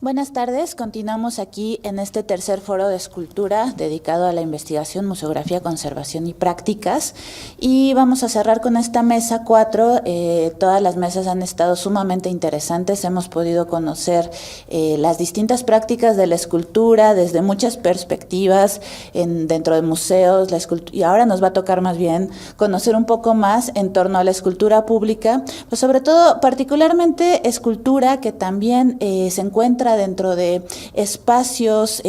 Buenas tardes, continuamos aquí en este tercer foro de escultura dedicado a la investigación, museografía, conservación y prácticas, y vamos a cerrar con esta mesa 4. Todas las mesas han estado sumamente interesantes, hemos podido conocer las distintas prácticas de la escultura desde muchas perspectivas dentro de museos, y ahora nos va a tocar más bien conocer un poco más en torno a la escultura pública, pues sobre todo particularmente escultura que también se encuentra dentro de espacios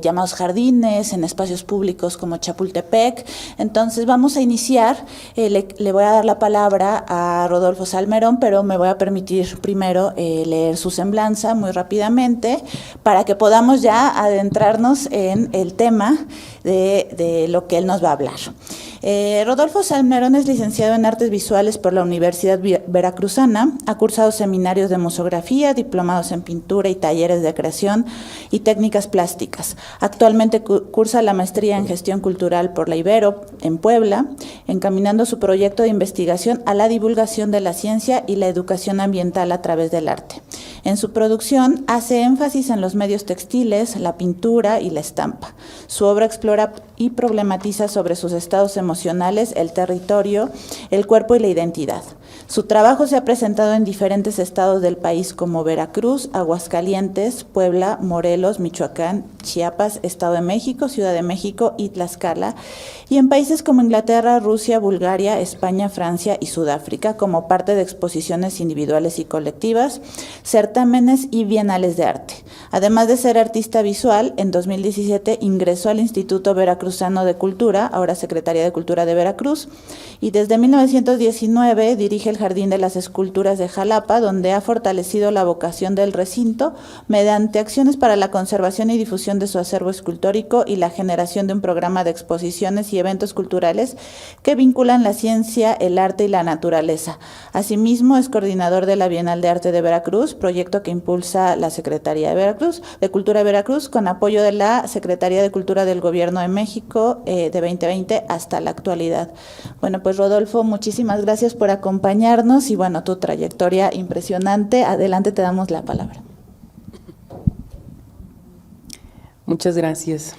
llamados jardines, en espacios públicos como Chapultepec. Entonces vamos a iniciar, le voy a dar la palabra a Rodolfo Salmerón, pero me voy a permitir primero leer su semblanza muy rápidamente para que podamos ya adentrarnos en el tema de lo que él nos va a hablar. Rodolfo Salmerón es licenciado en Artes Visuales por la Universidad Veracruzana, ha cursado seminarios de museografía, diplomados en pintura y talleres de creación y técnicas plásticas. Actualmente cursa la maestría en Gestión Cultural por la Ibero en Puebla, encaminando su proyecto de investigación a la divulgación de la ciencia y la educación ambiental a través del arte. En su producción hace énfasis en los medios textiles, la pintura y la estampa. Su obra explora y problematiza sobre sus estados emocionales, el territorio, el cuerpo y la identidad. Su trabajo se ha presentado en diferentes estados del país como Veracruz, Aguascalientes, Puebla, Morelos, Michoacán, Chiapas, Estado de México, Ciudad de México y Tlaxcala, y en países como Inglaterra, Rusia, Bulgaria, España, Francia y Sudáfrica como parte de exposiciones individuales y colectivas, certámenes y bienales de arte. Además de ser artista visual, en 2017 ingresó al Instituto Veracruzano de Cultura, ahora Secretaría de Cultura de Veracruz, y desde 1919 dirige el Jardín de las Esculturas de Jalapa, donde ha fortalecido la vocación del recinto mediante acciones para la conservación y difusión de su acervo escultórico y la generación de un programa de exposiciones y eventos culturales que vinculan la ciencia, el arte y la naturaleza. Asimismo, es coordinador de la Bienal de Arte de Veracruz, proyecto que impulsa la Secretaría de Cultura de Veracruz, con apoyo de la Secretaría de Cultura del Gobierno de México de 2020 hasta la actualidad. Bueno, pues Rodolfo, muchísimas gracias por acompañarnos y bueno, tu trayectoria impresionante. Adelante, te damos la palabra. Muchas gracias.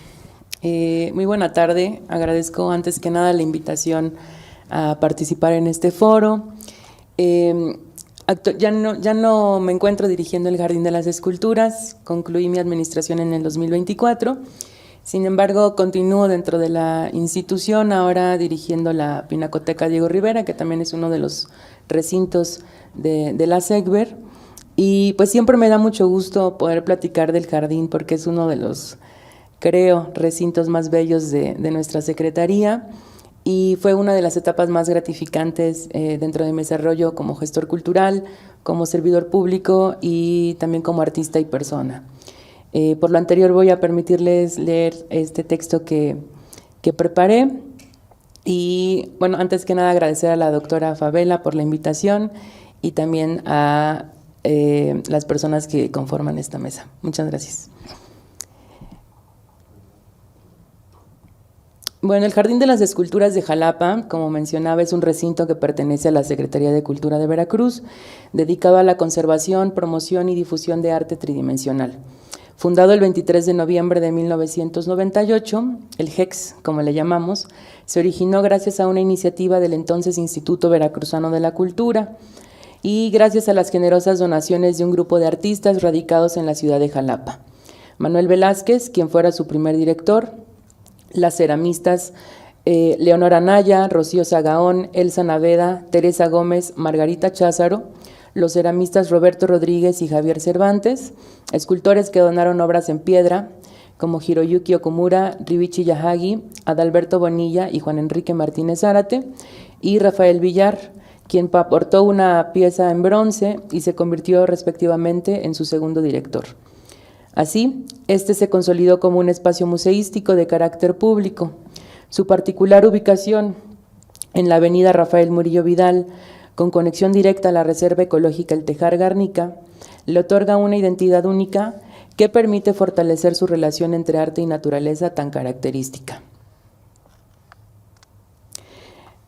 Muy buena tarde. Agradezco antes que nada la invitación a participar en este foro. Ya no me encuentro dirigiendo el Jardín de las Esculturas, concluí mi administración en el 2024, sin embargo continúo dentro de la institución, ahora dirigiendo la Pinacoteca Diego Rivera, que también es uno de los recintos de la SECVER, y pues siempre me da mucho gusto poder platicar del jardín porque es uno de los, creo, recintos más bellos de nuestra Secretaría. Y fue una de las etapas más gratificantes dentro de mi desarrollo como gestor cultural, como servidor público y también como artista y persona. Por lo anterior voy a permitirles leer este texto que preparé. Y bueno, antes que nada agradecer a la doctora Favela por la invitación y también a las personas que conforman esta mesa. Muchas gracias. Bueno, el Jardín de las Esculturas de Jalapa, como mencionaba, es un recinto que pertenece a la Secretaría de Cultura de Veracruz, dedicado a la conservación, promoción y difusión de arte tridimensional. Fundado el 23 de noviembre de 1998, el JEX, como le llamamos, se originó gracias a una iniciativa del entonces Instituto Veracruzano de la Cultura y gracias a las generosas donaciones de un grupo de artistas radicados en la ciudad de Jalapa. Manuel Velázquez, quien fuera su primer director, las ceramistas Leonora Anaya, Rocío Sagaón, Elsa Naveda, Teresa Gómez, Margarita Cházaro, los ceramistas Roberto Rodríguez y Javier Cervantes, escultores que donaron obras en piedra como Hiroyuki Okumura, Ribichi Yahagi, Adalberto Bonilla y Juan Enrique Martínez Zárate, y Rafael Villar, quien aportó una pieza en bronce y se convirtió respectivamente en su segundo director. Así, este se consolidó como un espacio museístico de carácter público. Su particular ubicación en la avenida Rafael Murillo Vidal, con conexión directa a la Reserva Ecológica El Tejar Garnica, le otorga una identidad única que permite fortalecer su relación entre arte y naturaleza tan característica.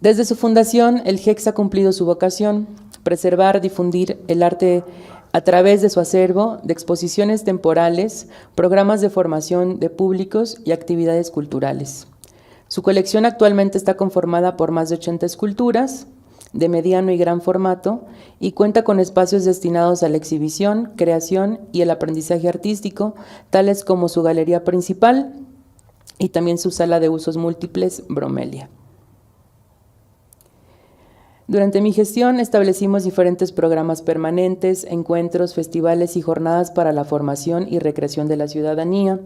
Desde su fundación, el JEX ha cumplido su vocación, preservar, difundir el arte a través de su acervo de exposiciones temporales, programas de formación de públicos y actividades culturales. Su colección actualmente está conformada por más de 80 esculturas de mediano y gran formato y cuenta con espacios destinados a la exhibición, creación y el aprendizaje artístico, tales como su galería principal y también su sala de usos múltiples, Bromelia. Durante mi gestión establecimos diferentes programas permanentes, encuentros, festivales y jornadas para la formación y recreación de la ciudadanía,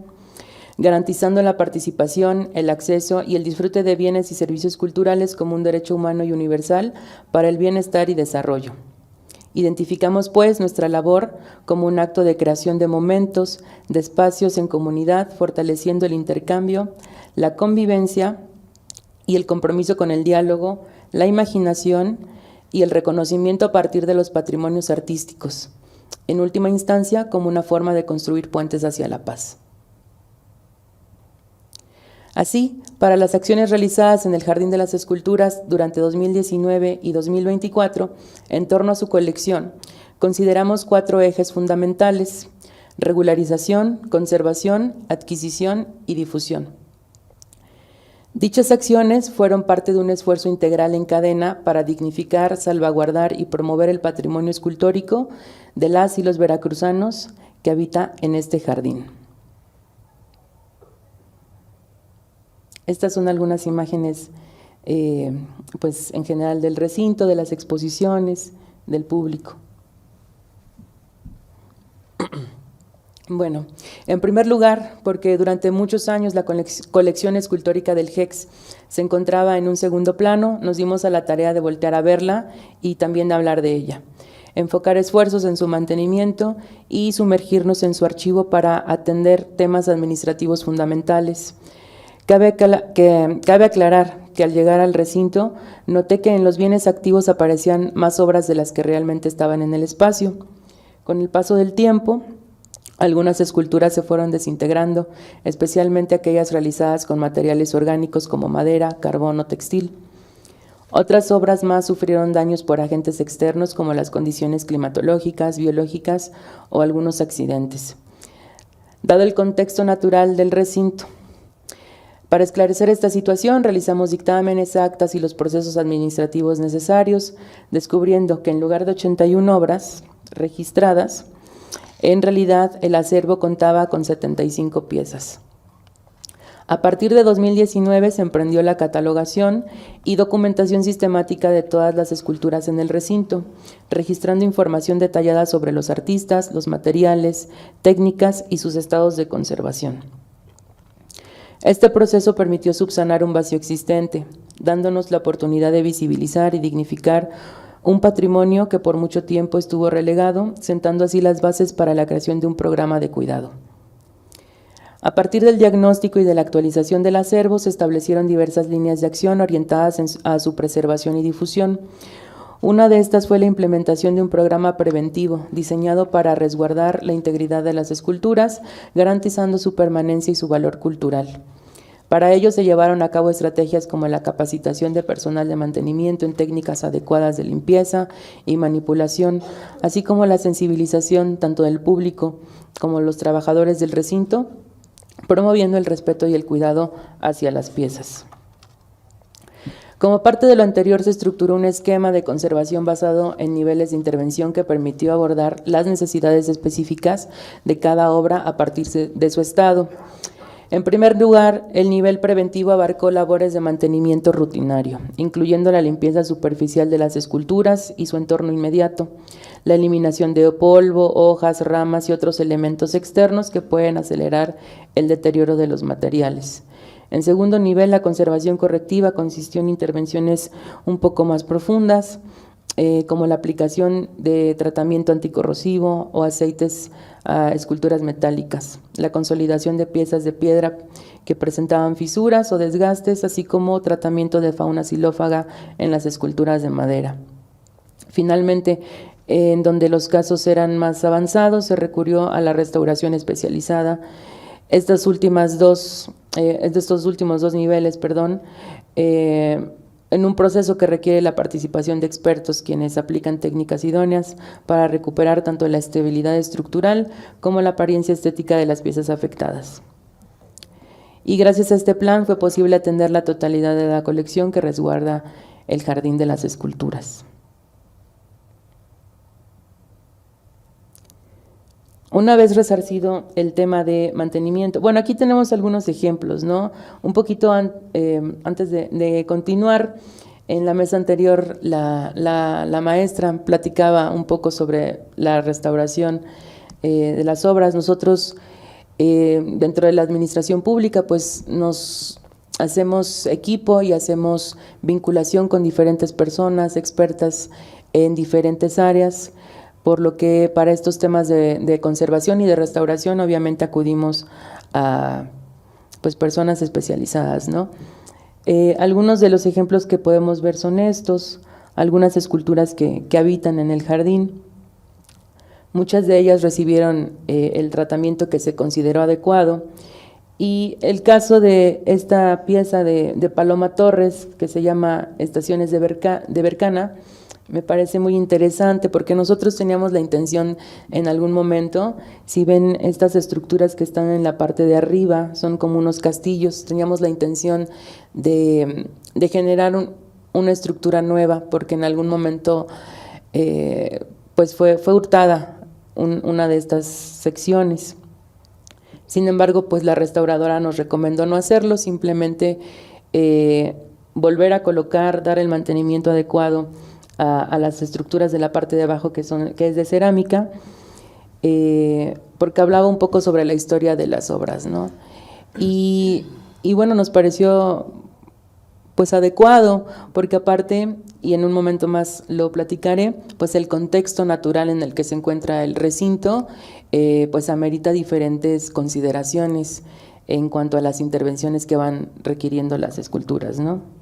garantizando la participación, el acceso y el disfrute de bienes y servicios culturales como un derecho humano y universal para el bienestar y desarrollo. Identificamos, pues, nuestra labor como un acto de creación de momentos, de espacios en comunidad, fortaleciendo el intercambio, la convivencia y el compromiso con el diálogo, la imaginación y el reconocimiento a partir de los patrimonios artísticos, en última instancia como una forma de construir puentes hacia la paz. Así, para las acciones realizadas en el Jardín de las Esculturas durante 2019 y 2024, en torno a su colección, consideramos 4 ejes fundamentales: regularización, conservación, adquisición y difusión. Dichas acciones fueron parte de un esfuerzo integral en cadena para dignificar, salvaguardar y promover el patrimonio escultórico de las y los veracruzanos que habita en este jardín. Estas son algunas imágenes, pues en general del recinto, de las exposiciones, del público. Bueno, en primer lugar, porque durante muchos años la colección escultórica del JEX se encontraba en un segundo plano, nos dimos a la tarea de voltear a verla y también de hablar de ella, enfocar esfuerzos en su mantenimiento y sumergirnos en su archivo para atender temas administrativos fundamentales. Cabe aclarar que al llegar al recinto noté que en los bienes activos aparecían más obras de las que realmente estaban en el espacio. Con el paso del tiempo, algunas esculturas se fueron desintegrando, especialmente aquellas realizadas con materiales orgánicos como madera, carbón o textil. Otras obras más sufrieron daños por agentes externos como las condiciones climatológicas, biológicas o algunos accidentes. Dado el contexto natural del recinto, para esclarecer esta situación, realizamos dictámenes, actas y los procesos administrativos necesarios, descubriendo que en lugar de 81 obras registradas, en realidad el acervo contaba con 75 piezas. A partir de 2019 se emprendió la catalogación y documentación sistemática de todas las esculturas en el recinto, registrando información detallada sobre los artistas, los materiales, técnicas y sus estados de conservación. Este proceso permitió subsanar un vacío existente, dándonos la oportunidad de visibilizar y dignificar un patrimonio que por mucho tiempo estuvo relegado, sentando así las bases para la creación de un programa de cuidado. A partir del diagnóstico y de la actualización del acervo, se establecieron diversas líneas de acción orientadas a su preservación y difusión. Una de estas fue la implementación de un programa preventivo diseñado para resguardar la integridad de las esculturas, garantizando su permanencia y su valor cultural. Para ello se llevaron a cabo estrategias como la capacitación de personal de mantenimiento en técnicas adecuadas de limpieza y manipulación, así como la sensibilización tanto del público como los trabajadores del recinto, promoviendo el respeto y el cuidado hacia las piezas. Como parte de lo anterior, se estructuró un esquema de conservación basado en niveles de intervención que permitió abordar las necesidades específicas de cada obra a partir de su estado. En primer lugar, el nivel preventivo abarcó labores de mantenimiento rutinario, incluyendo la limpieza superficial de las esculturas y su entorno inmediato, la eliminación de polvo, hojas, ramas y otros elementos externos que pueden acelerar el deterioro de los materiales. En segundo nivel, la conservación correctiva consistió en intervenciones un poco más profundas, como la aplicación de tratamiento anticorrosivo o aceites a esculturas metálicas, la consolidación de piezas de piedra que presentaban fisuras o desgastes, así como tratamiento de fauna xilófaga en las esculturas de madera. Finalmente, en donde los casos eran más avanzados, se recurrió a la restauración especializada. Estos últimos dos niveles, en un proceso que requiere la participación de expertos quienes aplican técnicas idóneas para recuperar tanto la estabilidad estructural como la apariencia estética de las piezas afectadas. Y gracias a este plan fue posible atender la totalidad de la colección que resguarda el Jardín de las Esculturas. Una vez resarcido el tema de mantenimiento, bueno, aquí tenemos algunos ejemplos, ¿no? Un poquito antes de continuar, en la mesa anterior la maestra platicaba un poco sobre la restauración de las obras. Nosotros, dentro de la administración pública, pues nos hacemos equipo y hacemos vinculación con diferentes personas expertas en diferentes áreas, por lo que para estos temas de conservación y de restauración obviamente acudimos a pues, personas especializadas, ¿no? Algunos de los ejemplos que podemos ver son estos, algunas esculturas que habitan en el jardín. Muchas de ellas recibieron el tratamiento que se consideró adecuado, y el caso de esta pieza de Paloma Torres, que se llama Estaciones de Bercana, me parece muy interesante porque nosotros teníamos la intención en algún momento, si ven estas estructuras que están en la parte de arriba, son como unos castillos, teníamos la intención de generar una estructura nueva, porque en algún momento pues fue hurtada una de estas secciones. Sin embargo, pues la restauradora nos recomendó no hacerlo, simplemente volver a colocar, dar el mantenimiento adecuado a las estructuras de la parte de abajo que es de cerámica, porque hablaba un poco sobre la historia de las obras, ¿no? Y bueno, nos pareció pues adecuado, porque aparte, y en un momento más lo platicaré, pues el contexto natural en el que se encuentra el recinto, pues amerita diferentes consideraciones en cuanto a las intervenciones que van requiriendo las esculturas, ¿no?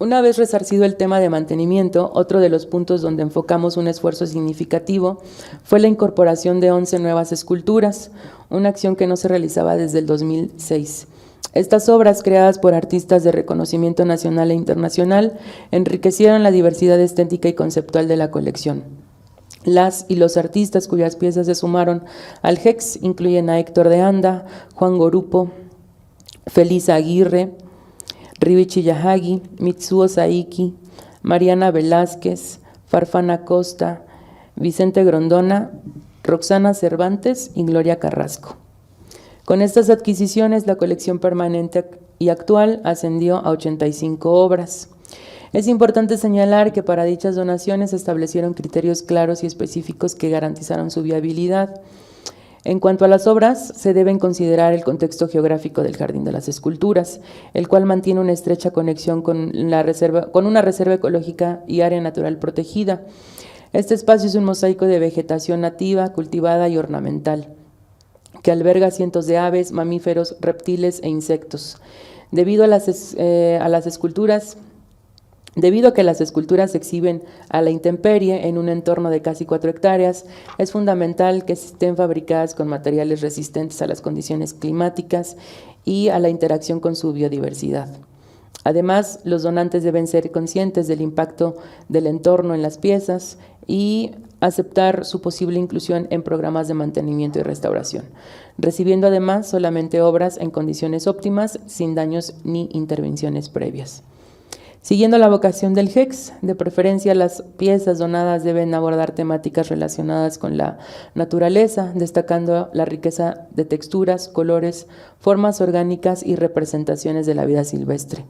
Una vez resarcido el tema de mantenimiento, otro de los puntos donde enfocamos un esfuerzo significativo fue la incorporación de 11 nuevas esculturas, una acción que no se realizaba desde el 2006. Estas obras, creadas por artistas de reconocimiento nacional e internacional, enriquecieron la diversidad estética y conceptual de la colección. Las y los artistas cuyas piezas se sumaron al JEX incluyen a Héctor de Anda, Juan Gorupo, Felisa Aguirre, Ribichi Yahagi, Mitsuo Saiki, Mariana Velázquez, Farfana Costa, Vicente Grondona, Roxana Cervantes y Gloria Carrasco. Con estas adquisiciones, la colección permanente y actual ascendió a 85 obras. Es importante señalar que para dichas donaciones se establecieron criterios claros y específicos que garantizaron su viabilidad. En cuanto a las obras, se deben considerar el contexto geográfico del Jardín de las Esculturas, el cual mantiene una estrecha conexión con una reserva ecológica y área natural protegida. Este espacio es un mosaico de vegetación nativa, cultivada y ornamental, que alberga cientos de aves, mamíferos, reptiles e insectos. Debido a que las esculturas se exhiben a la intemperie en un entorno de casi 4 hectáreas, es fundamental que estén fabricadas con materiales resistentes a las condiciones climáticas y a la interacción con su biodiversidad. Además, los donantes deben ser conscientes del impacto del entorno en las piezas y aceptar su posible inclusión en programas de mantenimiento y restauración, recibiendo además solamente obras en condiciones óptimas, sin daños ni intervenciones previas. Siguiendo la vocación del JEX, de preferencia las piezas donadas deben abordar temáticas relacionadas con la naturaleza, destacando la riqueza de texturas, colores, formas orgánicas y representaciones de la vida silvestre.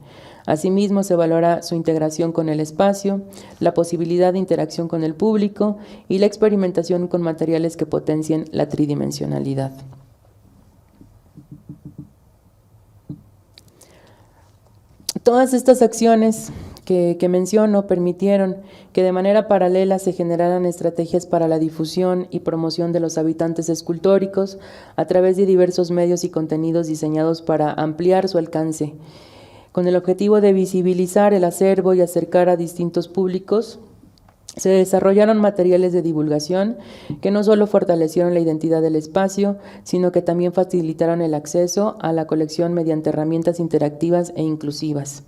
Asimismo, se valora su integración con el espacio, la posibilidad de interacción con el público y la experimentación con materiales que potencien la tridimensionalidad. Todas estas acciones que menciono permitieron que de manera paralela se generaran estrategias para la difusión y promoción de los habitantes escultóricos a través de diversos medios y contenidos diseñados para ampliar su alcance, con el objetivo de visibilizar el acervo y acercar a distintos públicos Se desarrollaron materiales de divulgación que no solo fortalecieron la identidad del espacio, sino que también facilitaron el acceso a la colección mediante herramientas interactivas e inclusivas.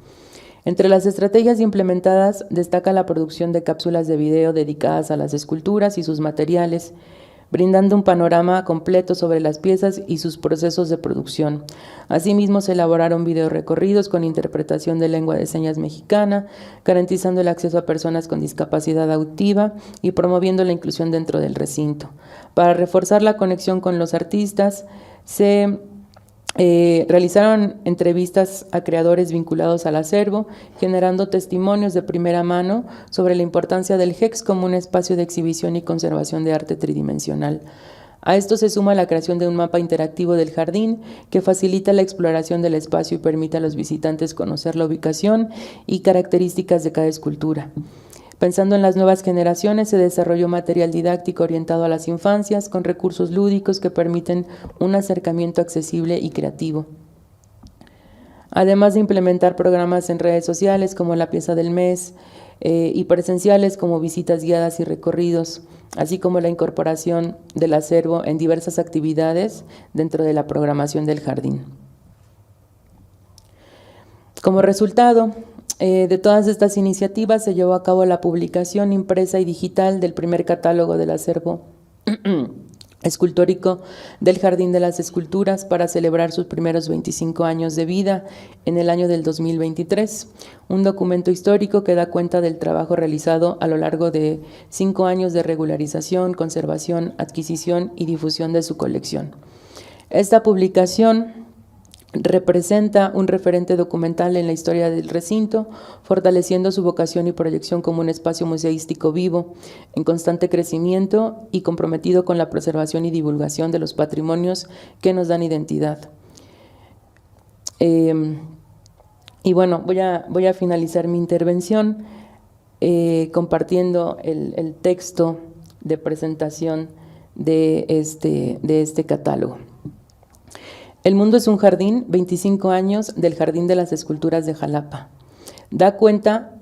Entre las estrategias implementadas destaca la producción de cápsulas de video dedicadas a las esculturas y sus materiales, brindando un panorama completo sobre las piezas y sus procesos de producción. Asimismo, se elaboraron videorecorridos con interpretación de lengua de señas mexicana, garantizando el acceso a personas con discapacidad auditiva y promoviendo la inclusión dentro del recinto. Para reforzar la conexión con los artistas, se realizaron entrevistas a creadores vinculados al acervo, generando testimonios de primera mano sobre la importancia del HEX como un espacio de exhibición y conservación de arte tridimensional. A esto se suma la creación de un mapa interactivo del jardín que facilita la exploración del espacio y permite a los visitantes conocer la ubicación y características de cada escultura. Pensando en las nuevas generaciones, se desarrolló material didáctico orientado a las infancias con recursos lúdicos que permiten un acercamiento accesible y creativo. Además de implementar programas en redes sociales como la pieza del mes y presenciales como visitas guiadas y recorridos, así como la incorporación del acervo en diversas actividades dentro de la programación del jardín. Como resultado de todas estas iniciativas se llevó a cabo la publicación impresa y digital del primer catálogo del acervo escultórico del Jardín de las Esculturas para celebrar sus primeros 25 años de vida en el año del 2023, un documento histórico que da cuenta del trabajo realizado a lo largo de 5 años de regularización, conservación, adquisición y difusión de su colección. Esta publicación representa un referente documental en la historia del recinto, fortaleciendo su vocación y proyección como un espacio museístico vivo, en constante crecimiento y comprometido con la preservación y divulgación de los patrimonios que nos dan identidad. Y bueno, voy a finalizar mi intervención compartiendo el texto de presentación de este catálogo. El mundo es un jardín, 25 años del Jardín de las Esculturas de Jalapa. Da cuenta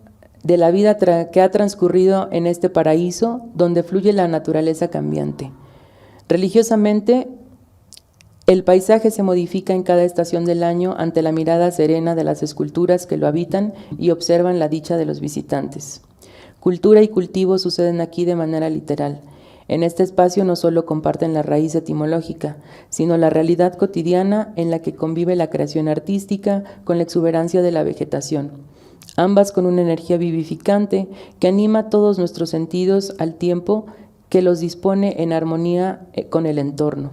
de la vida que ha transcurrido en este paraíso donde fluye la naturaleza cambiante. Religiosamente, el paisaje se modifica en cada estación del año ante la mirada serena de las esculturas que lo habitan y observan la dicha de los visitantes. Cultura y cultivo suceden aquí de manera literal. En este espacio no solo comparten la raíz etimológica, sino la realidad cotidiana en la que convive la creación artística con la exuberancia de la vegetación, ambas con una energía vivificante que anima todos nuestros sentidos al tiempo que los dispone en armonía con el entorno.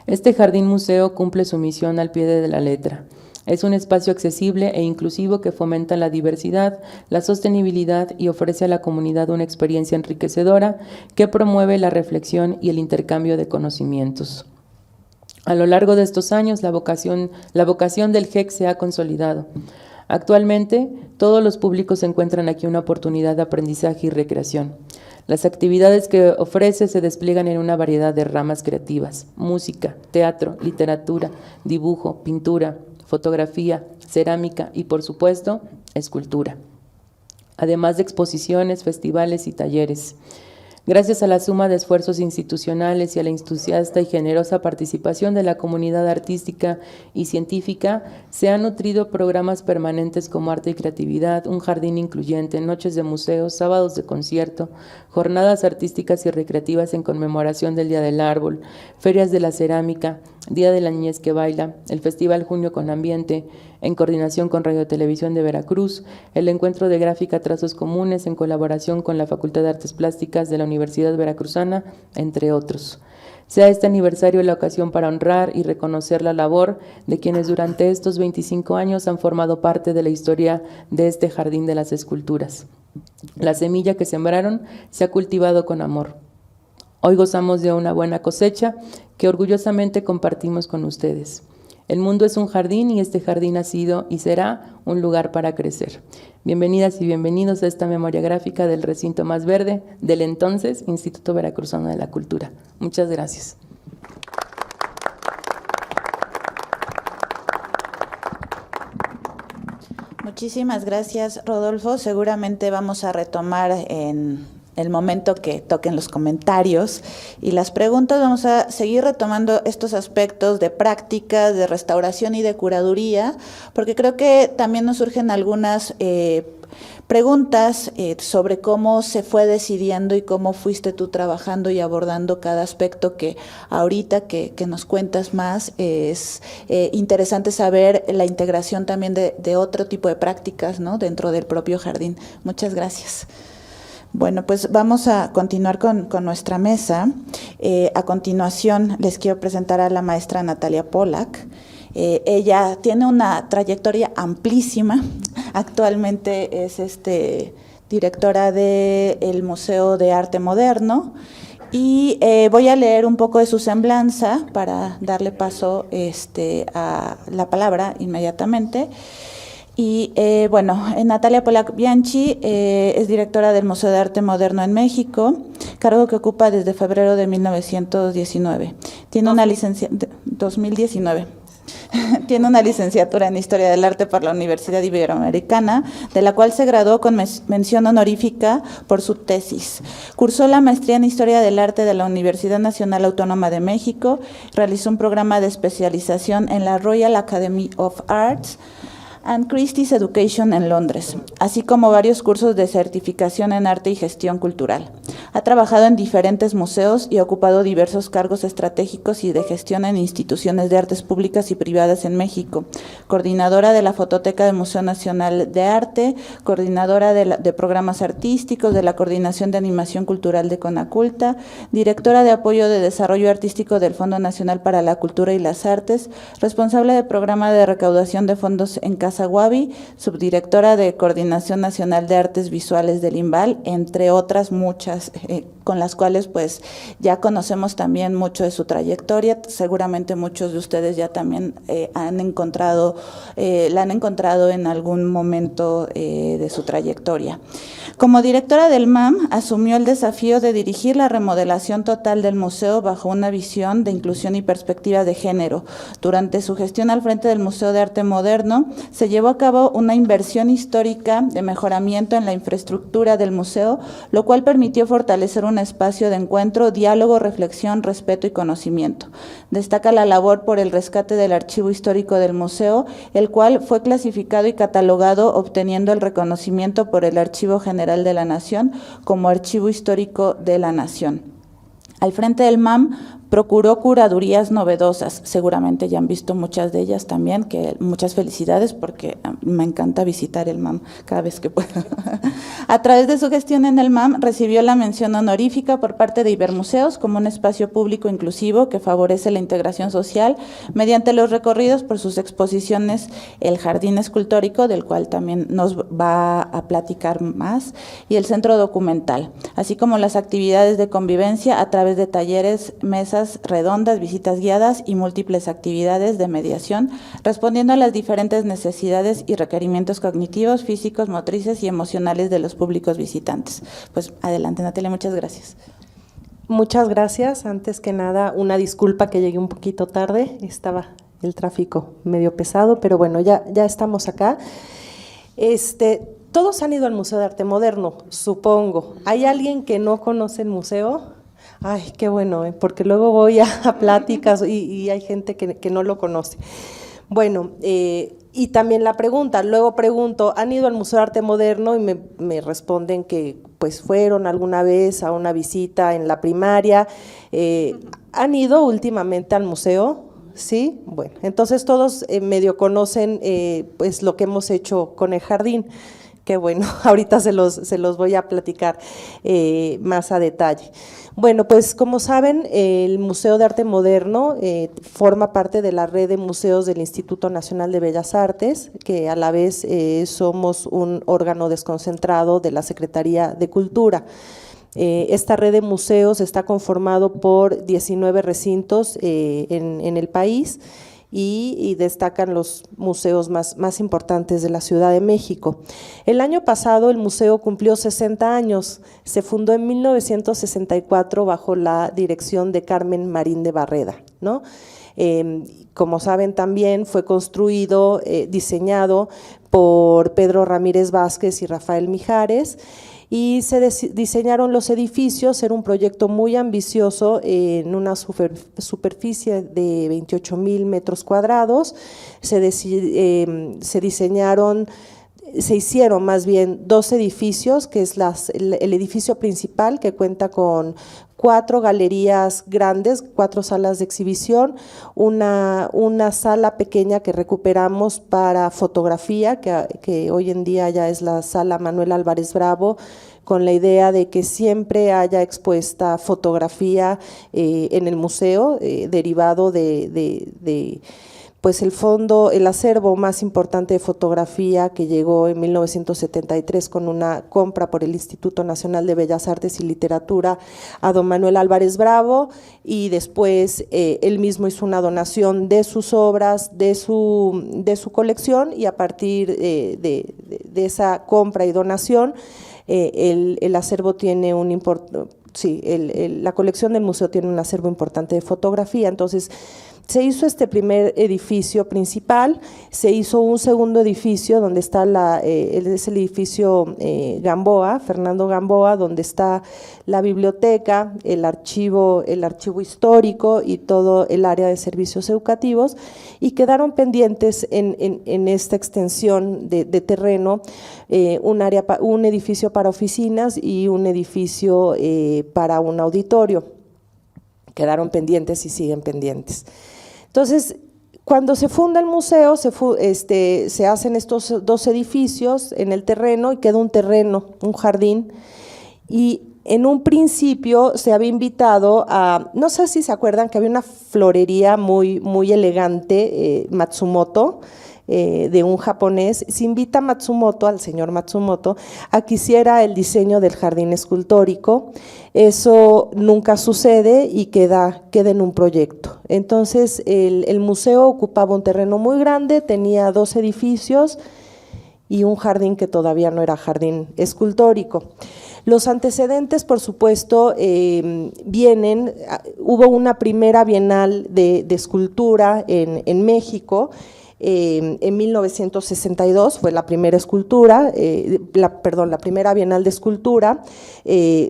Este jardín museo cumple su misión al pie de la letra. Es un espacio accesible e inclusivo que fomenta la diversidad, la sostenibilidad y ofrece a la comunidad una experiencia enriquecedora que promueve la reflexión y el intercambio de conocimientos. A lo largo de estos años, la vocación del HEX se ha consolidado. Actualmente, todos los públicos encuentran aquí una oportunidad de aprendizaje y recreación. Las actividades que ofrece se despliegan en una variedad de ramas creativas: música, teatro, literatura, dibujo, pintura, fotografía, cerámica y, por supuesto, escultura, además de exposiciones, festivales y talleres. Gracias a la suma de esfuerzos institucionales y a la entusiasta y generosa participación de la comunidad artística y científica, se han nutrido programas permanentes como Arte y Creatividad, un jardín incluyente, noches de museos, sábados de concierto, jornadas artísticas y recreativas en conmemoración del Día del Árbol, ferias de la cerámica, Día de la Niñez que Baila, el Festival Junio con Ambiente, en coordinación con Radio Televisión de Veracruz, el Encuentro de Gráfica Trazos Comunes en colaboración con la Facultad de Artes Plásticas de la Universidad Veracruzana, entre otros. Sea este aniversario la ocasión para honrar y reconocer la labor de quienes durante estos 25 años han formado parte de la historia de este Jardín de las Esculturas. La semilla que sembraron se ha cultivado con amor. Hoy gozamos de una buena cosecha que orgullosamente compartimos con ustedes. El mundo es un jardín y este jardín ha sido y será un lugar para crecer. Bienvenidas y bienvenidos a esta memoria gráfica del recinto más verde del entonces Instituto Veracruzano de la Cultura. Muchas gracias. Muchísimas gracias, Rodolfo. Seguramente vamos a retomar en el momento que toquen los comentarios y las preguntas. Vamos a seguir retomando estos aspectos de prácticas, de restauración y de curaduría, porque creo que también nos surgen algunas preguntas sobre cómo se fue decidiendo y cómo fuiste tú trabajando y abordando cada aspecto, que ahorita que nos cuentas más es interesante saber la integración también de otro tipo de prácticas, ¿no?, dentro del propio jardín. Muchas gracias. Bueno, pues vamos a continuar con nuestra mesa. A continuación les quiero presentar a la maestra Natalia Polak. Ella tiene una trayectoria amplísima. Actualmente es directora del Museo de Arte Moderno. Y voy a leer un poco de su semblanza para darle paso a la palabra inmediatamente. Y bueno, Natalia Polak Bianchi es directora del Museo de Arte Moderno en México, cargo que ocupa desde febrero de 1919. Tiene una licencia 2019. Tiene una licenciatura en Historia del Arte por la Universidad Iberoamericana, de la cual se graduó con mención honorífica por su tesis. Cursó la maestría en Historia del Arte de la Universidad Nacional Autónoma de México, realizó un programa de especialización en la Royal Academy of Arts and Christie's Education en Londres, así como varios cursos de certificación en arte y gestión cultural. Ha trabajado en diferentes museos y ha ocupado diversos cargos estratégicos y de gestión en instituciones de artes públicas y privadas en México. Coordinadora de la Fototeca del Museo Nacional de Arte, coordinadora de programas artísticos de la Coordinación de Animación Cultural de Conaculta, directora de apoyo de desarrollo artístico del Fondo Nacional para la Cultura y las Artes, responsable del programa de recaudación de fondos en Casa Guavi, subdirectora de Coordinación Nacional de Artes Visuales del IMBAL, entre otras muchas, con las cuales pues ya conocemos también mucho de su trayectoria. Seguramente muchos de ustedes ya también la han encontrado en algún momento de su trayectoria. Como directora del MAM, asumió el desafío de dirigir la remodelación total del museo bajo una visión de inclusión y perspectiva de género. Durante su gestión al frente del Museo de Arte Moderno, se llevó a cabo una inversión histórica de mejoramiento en la infraestructura del museo, lo cual permitió fortalecer un espacio de encuentro, diálogo, reflexión, respeto y conocimiento. Destaca la labor por el rescate del archivo histórico del museo, el cual fue clasificado y catalogado, obteniendo el reconocimiento por el Archivo General de la Nación como Archivo Histórico de la Nación. Al frente del MAM procuró curadurías novedosas, seguramente ya han visto muchas de ellas también, que muchas felicidades porque me encanta visitar el MAM cada vez que puedo. A través de su gestión en el MAM recibió la mención honorífica por parte de Ibermuseos como un espacio público inclusivo que favorece la integración social mediante los recorridos por sus exposiciones, el Jardín Escultórico, del cual también nos va a platicar más, y el Centro Documental, así como las actividades de convivencia a través de talleres, mesas redondas, visitas guiadas y múltiples actividades de mediación, respondiendo a las diferentes necesidades y requerimientos cognitivos, físicos, motrices y emocionales de los públicos visitantes. Pues adelante, Natalia, muchas gracias. Muchas gracias. Antes que nada, una disculpa que llegué un poquito tarde, estaba el tráfico medio pesado, pero bueno, ya estamos acá. Todos han ido al Museo de Arte Moderno, supongo. ¿Hay alguien que no conoce el museo? Ay, qué bueno, porque luego voy a pláticas y hay gente que no lo conoce. Bueno, y también la pregunta, luego pregunto, ¿han ido al Museo de Arte Moderno? Y me responden que pues fueron alguna vez a una visita en la primaria. ¿Han ido últimamente al museo? Sí, bueno, entonces todos medio conocen pues lo que hemos hecho con el jardín. Qué bueno, ahorita se los voy a platicar más a detalle. Bueno, pues como saben, el Museo de Arte Moderno forma parte de la red de museos del Instituto Nacional de Bellas Artes, que a la vez somos un órgano desconcentrado de la Secretaría de Cultura. Esta red de museos está conformado por 19 recintos en el país, y destacan los museos más importantes de la Ciudad de México. El año pasado el museo cumplió 60 años, se fundó en 1964 bajo la dirección de Carmen Marín de Barreda, ¿no? Como saben también fue construido, diseñado por Pedro Ramírez Vázquez y Rafael Mijares, y se diseñaron los edificios. Era un proyecto muy ambicioso en una superficie de 28,000 metros cuadrados. Se hicieron más bien 2 edificios, que es el edificio principal, que cuenta con 4 galerías grandes, 4 salas de exhibición, una sala pequeña que recuperamos para fotografía, que hoy en día ya es la sala Manuel Álvarez Bravo, con la idea de que siempre haya expuesta fotografía en el museo, derivado de pues el acervo más importante de fotografía que llegó en 1973 con una compra por el Instituto Nacional de Bellas Artes y Literatura a don Manuel Álvarez Bravo, y después él mismo hizo una donación de sus obras, de su colección, y a partir de esa compra y donación el acervo tiene la colección del museo tiene un acervo importante de fotografía. Entonces se hizo este primer edificio principal, se hizo un segundo edificio donde está es el edificio Gamboa, Fernando Gamboa, donde está la biblioteca, el archivo histórico y todo el área de servicios educativos, y quedaron pendientes en esta extensión de terreno un edificio para oficinas y un edificio para un auditorio. Quedaron pendientes y siguen pendientes. Entonces, cuando se funda el museo, se hacen estos 2 edificios en el terreno, y queda un jardín, y en un principio se había invitado no sé si se acuerdan que había una florería muy, muy elegante, Matsumoto, de un japonés. Se invita a Matsumoto, al señor Matsumoto, a que hiciera el diseño del jardín escultórico. Eso nunca sucede y queda en un proyecto. Entonces el museo ocupaba un terreno muy grande, tenía 2 edificios y un jardín que todavía no era jardín escultórico. Los antecedentes, por supuesto, hubo una primera bienal de escultura en México. En 1962 fue la primera escultura, la primera Bienal de Escultura,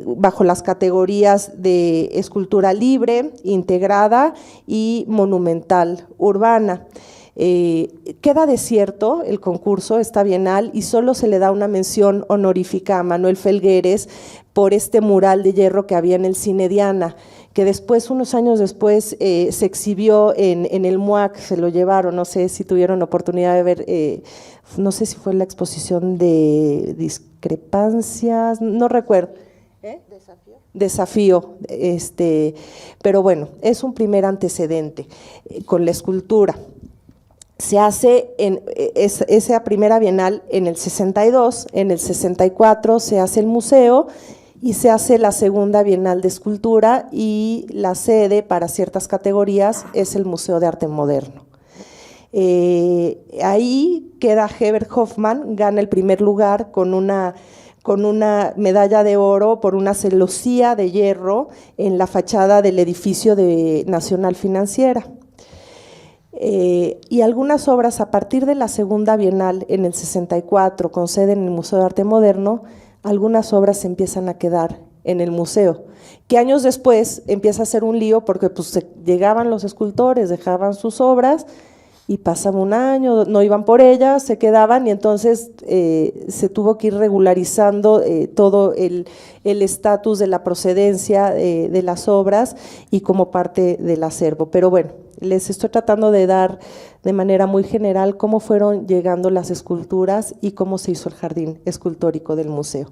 bajo las categorías de escultura libre, integrada y monumental urbana. Queda desierto el concurso, esta bienal, y solo se le da una mención honorífica a Manuel Felgueres por este mural de hierro que había en el Cine Diana, que después, unos años después, se exhibió en el MUAC, se lo llevaron, no sé si tuvieron oportunidad de ver, no sé si fue la exposición de discrepancias, no recuerdo. Desafío, pero bueno, es un primer antecedente con la escultura. Se hace esa primera bienal en el 62, en el 64 se hace el museo y se hace la segunda Bienal de Escultura, y la sede para ciertas categorías es el Museo de Arte Moderno. Ahí queda Herbert Hoffmann, gana el primer lugar con una medalla de oro por una celosía de hierro en la fachada del edificio de Nacional Financiera. Y algunas obras a partir de la segunda Bienal en el 64, con sede en el Museo de Arte Moderno, algunas obras se empiezan a quedar en el museo, que años después empieza a ser un lío porque pues llegaban los escultores, dejaban sus obras y pasaba un año, no iban por ellas, se quedaban, y entonces se tuvo que ir regularizando todo el estatus de la procedencia de las obras y como parte del acervo. Pero bueno, les estoy tratando de dar de manera muy general cómo fueron llegando las esculturas y cómo se hizo el jardín escultórico del museo.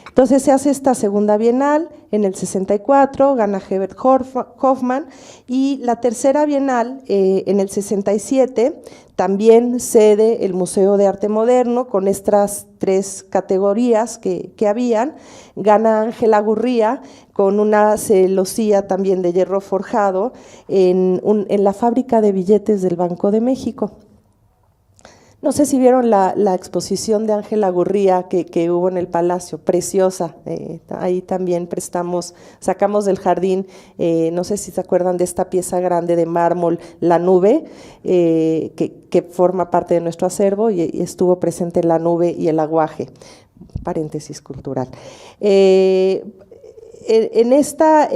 Entonces se hace esta segunda Bienal en el 64, gana Herbert Hoffmann, y la tercera Bienal en el 67 también sede el Museo de Arte Moderno con estas 3 categorías que habían. Gana Ángela Gurría con una celosía también de hierro forjado en la fábrica de billetes del Banco de México. No sé si vieron la exposición de Ángela Gurría que hubo en el Palacio, preciosa. Ahí también sacamos del jardín, no sé si se acuerdan de esta pieza grande de mármol, La Nube, que forma parte de nuestro acervo y estuvo presente La Nube y el aguaje, paréntesis cultural. En esta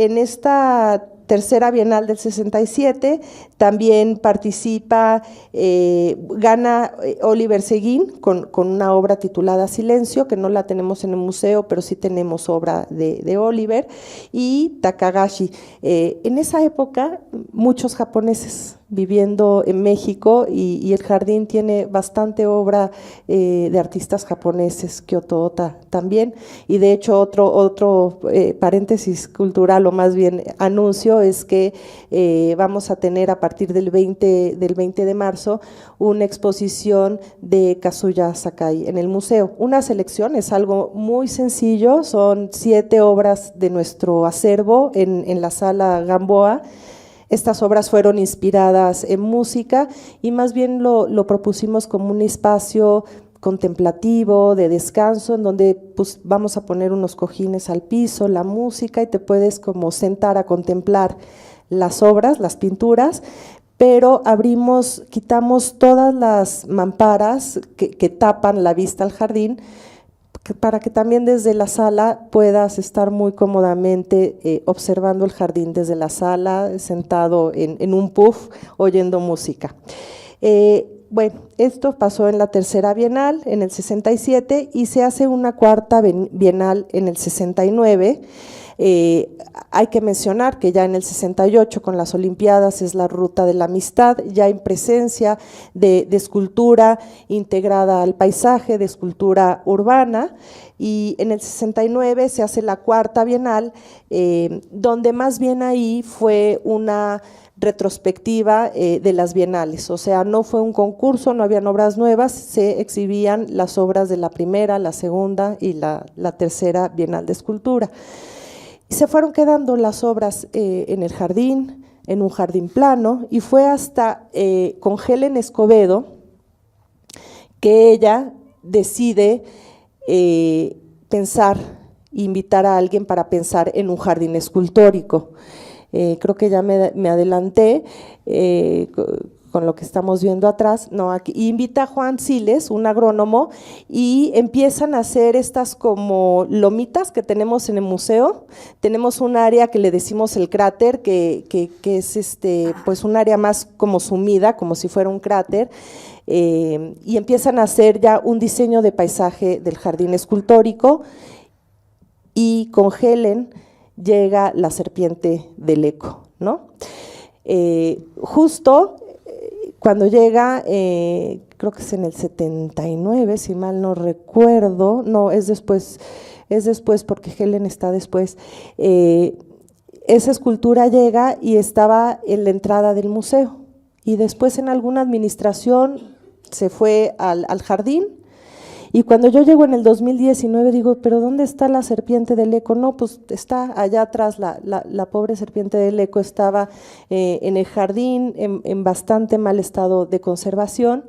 tercera Bienal del 67, también participa, gana Oliver Seguín con una obra titulada Silencio, que no la tenemos en el museo, pero sí tenemos obra de Oliver, y Takagashi. En esa época, muchos japoneses viviendo en México y el jardín tiene bastante obra de artistas japoneses, Kyoto Ota también, y de hecho otro paréntesis cultural o más bien anuncio es que vamos a tener a partir del 20 de marzo una exposición de Kazuya Sakai en el museo. Una selección es algo muy sencillo, son 7 obras de nuestro acervo en la sala Gamboa. Estas obras fueron inspiradas en música y más bien lo propusimos como un espacio contemplativo, de descanso, en donde pues, vamos a poner unos cojines al piso, la música, y te puedes como sentar a contemplar las obras, las pinturas, pero quitamos todas las mamparas que tapan la vista al jardín, para que también desde la sala puedas estar muy cómodamente observando el jardín desde la sala, sentado en un puff, oyendo música. Bueno, esto pasó en la tercera Bienal, en el 67, y se hace una cuarta Bienal en el 69. Hay que mencionar que ya en el 68 con las Olimpiadas es la Ruta de la Amistad, ya en presencia de escultura integrada al paisaje, de escultura urbana, y en el 69 se hace la cuarta Bienal, donde más bien ahí fue una retrospectiva de las bienales, o sea, no fue un concurso, no habían obras nuevas, se exhibían las obras de la primera, la segunda y la tercera Bienal de Escultura. Y se fueron quedando las obras en el jardín, en un jardín plano, y fue hasta con Helen Escobedo que ella decide invitar a alguien para pensar en un jardín escultórico. Creo que ya me adelanté con lo que estamos viendo atrás, no, aquí invita a Juan Siles, un agrónomo, y empiezan a hacer estas como lomitas que tenemos en el museo. Tenemos un área que le decimos el cráter, que es pues un área más como sumida, como si fuera un cráter, y empiezan a hacer ya un diseño de paisaje del jardín escultórico, y con Helen llega la serpiente del eco, ¿no? Justo cuando llega, creo que es en el 79, si mal no recuerdo, no, es después porque Helen está después, esa escultura llega y estaba en la entrada del museo, y después en alguna administración se fue al jardín. Y cuando yo llego en el 2019 digo, ¿pero dónde está la serpiente del eco? No, pues está allá atrás, la pobre serpiente del eco estaba en el jardín en bastante mal estado de conservación,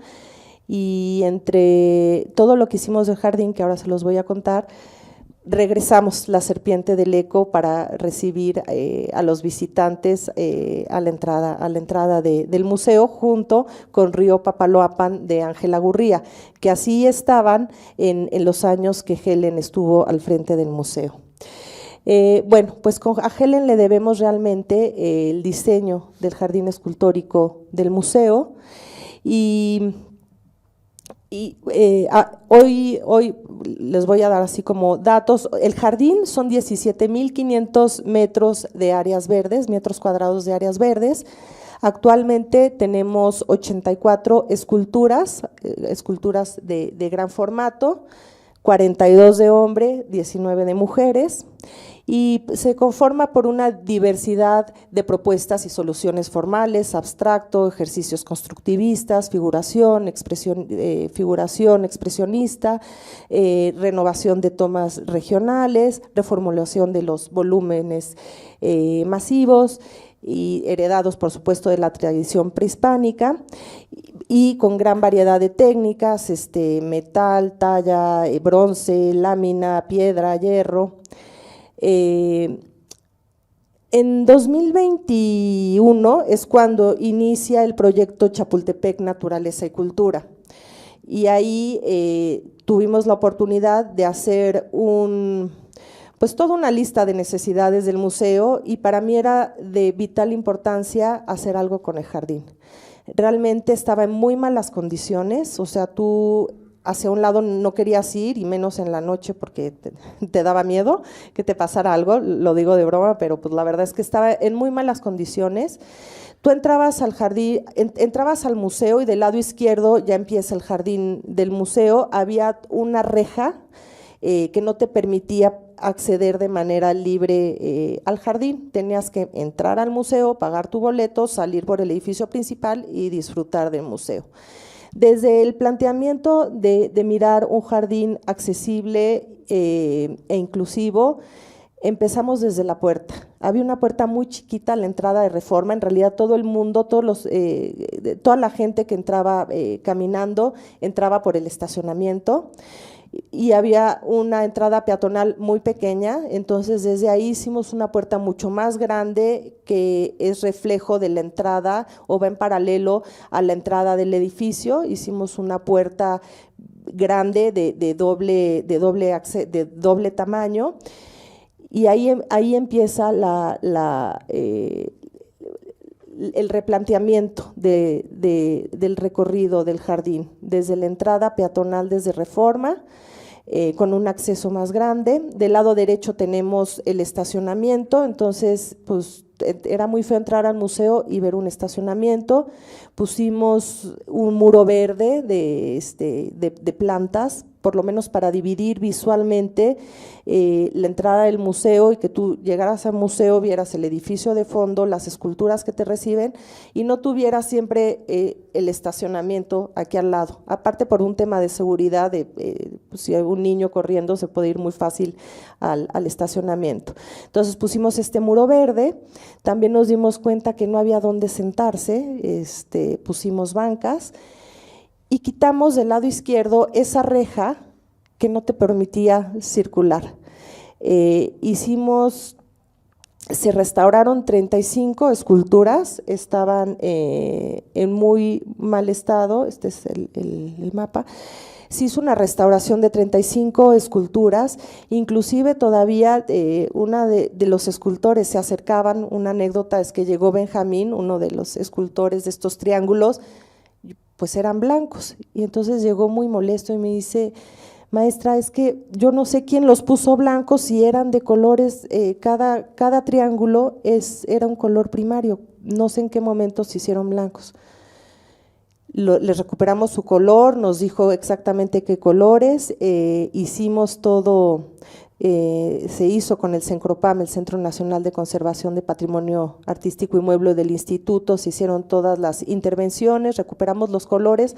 y entre todo lo que hicimos del jardín, que ahora se los voy a contar, regresamos la serpiente del eco para recibir a los visitantes a la entrada del museo, junto con Río Papaloapan de Ángela Gurría, que así estaban en los años que Helen estuvo al frente del museo. Bueno, pues a Helen le debemos realmente el diseño del jardín escultórico del museo, y hoy les voy a dar así como datos. El jardín son 17.500 metros de áreas verdes, metros cuadrados de áreas verdes. Actualmente tenemos 84 esculturas de gran formato, 42 de hombre, 19 de mujeres, y se conforma por una diversidad de propuestas y soluciones formales, abstracto, ejercicios constructivistas, figuración expresionista, renovación de tomas regionales, reformulación de los volúmenes masivos, y heredados por supuesto de la tradición prehispánica. y con gran variedad de técnicas, metal, talla, bronce, lámina, piedra, hierro. En 2021 es cuando inicia el proyecto Chapultepec Naturaleza y Cultura, y ahí tuvimos la oportunidad de hacer pues toda una lista de necesidades del museo, y para mí era de vital importancia hacer algo con el jardín. Realmente estaba en muy malas condiciones, o sea, tú hacia un lado no querías ir, y menos en la noche porque te daba miedo que te pasara algo, lo digo de broma, pero pues la verdad es que estaba en muy malas condiciones. Tú entrabas al jardín, entrabas al museo, y del lado izquierdo ya empieza el jardín del museo, había una reja que no te permitía acceder de manera libre al jardín. Tenías que entrar al museo, pagar tu boleto, salir por el edificio principal y disfrutar del museo. Desde el planteamiento de mirar un jardín accesible e inclusivo, empezamos desde la puerta. Había una puerta muy chiquita a la entrada de Reforma. En realidad todo el mundo, toda la gente que entraba caminando, entraba por el estacionamiento, y había una entrada peatonal muy pequeña. Entonces desde ahí hicimos una puerta mucho más grande, que es reflejo de la entrada o va en paralelo a la entrada del edificio. Hicimos una puerta grande de doble tamaño, y ahí empieza el replanteamiento del recorrido del jardín, desde la entrada peatonal desde Reforma, con un acceso más grande. Del lado derecho tenemos el estacionamiento, entonces pues era muy feo entrar al museo y ver un estacionamiento. Pusimos un muro verde de plantas, por lo menos para dividir visualmente la entrada del museo, y que tú llegaras al museo, vieras el edificio de fondo, las esculturas que te reciben, y no tuvieras siempre el estacionamiento aquí al lado. Aparte, por un tema de seguridad, pues si hay un niño corriendo se puede ir muy fácil al estacionamiento. Entonces pusimos este muro verde. También nos dimos cuenta que no había dónde sentarse, pusimos bancas, y quitamos del lado izquierdo esa reja que no te permitía circular. Se restauraron 35 esculturas, estaban en muy mal estado. Este es el mapa. Se hizo una restauración de 35 esculturas, inclusive todavía una de los escultores se acercaban. Una anécdota es que llegó Benjamín, uno de los escultores de estos triángulos, pues eran blancos, y entonces llegó muy molesto y me dice: maestra, es que yo no sé quién los puso blancos, si eran de colores, cada triángulo era un color primario, no sé en qué momento se hicieron blancos. Les recuperamos su color, nos dijo exactamente qué colores, hicimos todo. Se hizo con el CENCROPAM, el Centro Nacional de Conservación de Patrimonio Artístico y Mueble del Instituto, se hicieron todas las intervenciones, recuperamos los colores.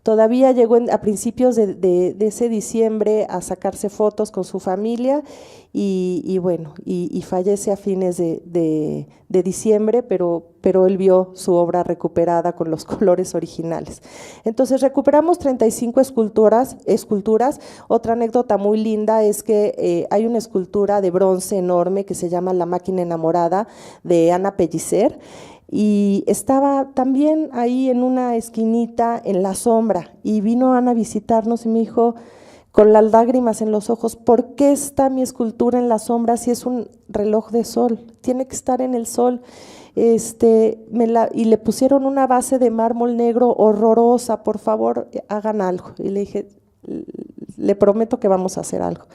Todavía llegó a principios de ese diciembre a sacarse fotos con su familia, y fallece a fines de diciembre, pero él vio su obra recuperada con los colores originales. Entonces recuperamos 35 esculturas. Otra anécdota muy linda es que hay una escultura de bronce enorme que se llama La Máquina Enamorada, de Ana Pellicer, y estaba también ahí en una esquinita en la sombra, y vino Ana a visitarnos y me dijo con las lágrimas en los ojos: ¿por qué está mi escultura en la sombra si es un reloj de sol? Tiene que estar en el sol. Y le pusieron una base de mármol negro horrorosa, por favor hagan algo. Y le dije: le prometo que vamos a hacer algo.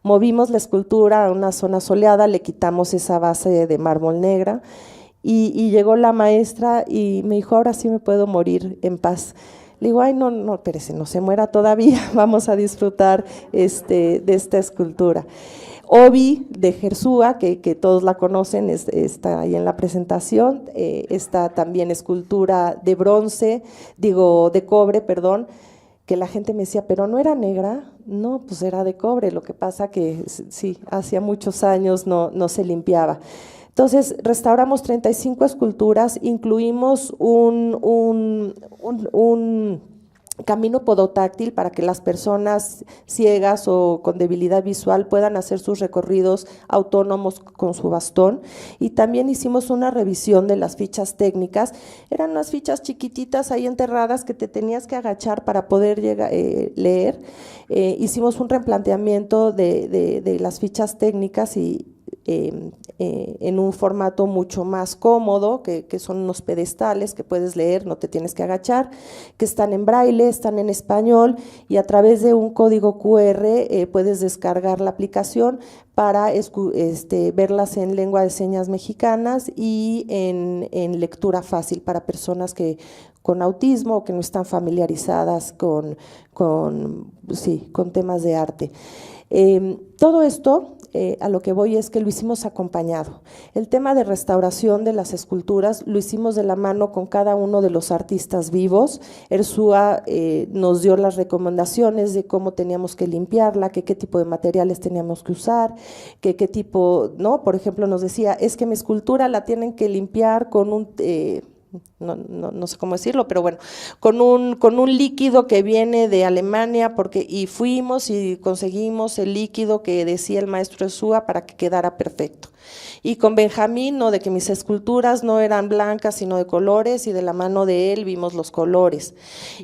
Movimos la escultura a una zona soleada, le quitamos esa base de mármol negra, y llegó la maestra y me dijo: ahora sí me puedo morir en paz. Le digo: ay, no, espérese, no se muera todavía, vamos a disfrutar de esta escultura. Obi de Jersúa, que todos la conocen, está ahí en la presentación. Esta también escultura de cobre, que la gente me decía: pero no era negra. No, pues era de cobre, lo que pasa que sí, hacía muchos años no se limpiaba. Entonces, restauramos 35 esculturas, incluimos un camino podotáctil para que las personas ciegas o con debilidad visual puedan hacer sus recorridos autónomos con su bastón, y también hicimos una revisión de las fichas técnicas. Eran unas fichas chiquititas ahí enterradas que te tenías que agachar para poder leer. Hicimos un replanteamiento de las fichas técnicas y en un formato mucho más cómodo, que son unos pedestales que puedes leer, no te tienes que agachar, que están en braille, están en español, y a través de un código QR puedes descargar la aplicación para verlas en lengua de señas mexicanas y en lectura fácil para personas con autismo o que no están familiarizadas con temas de arte. Todo esto, a lo que voy es que lo hicimos acompañado. El tema de restauración de las esculturas lo hicimos de la mano con cada uno de los artistas vivos. Erzúa nos dio las recomendaciones de cómo teníamos que limpiarla, qué tipo de materiales teníamos que usar, qué tipo, ¿no? Por ejemplo, nos decía, es que mi escultura la tienen que limpiar con un… no sé cómo decirlo, pero bueno, con un líquido que viene de Alemania, y fuimos y conseguimos el líquido que decía el maestro Erzúa para que quedara perfecto. Y con Benjamín, no, de que mis esculturas no eran blancas sino de colores, y de la mano de él vimos los colores.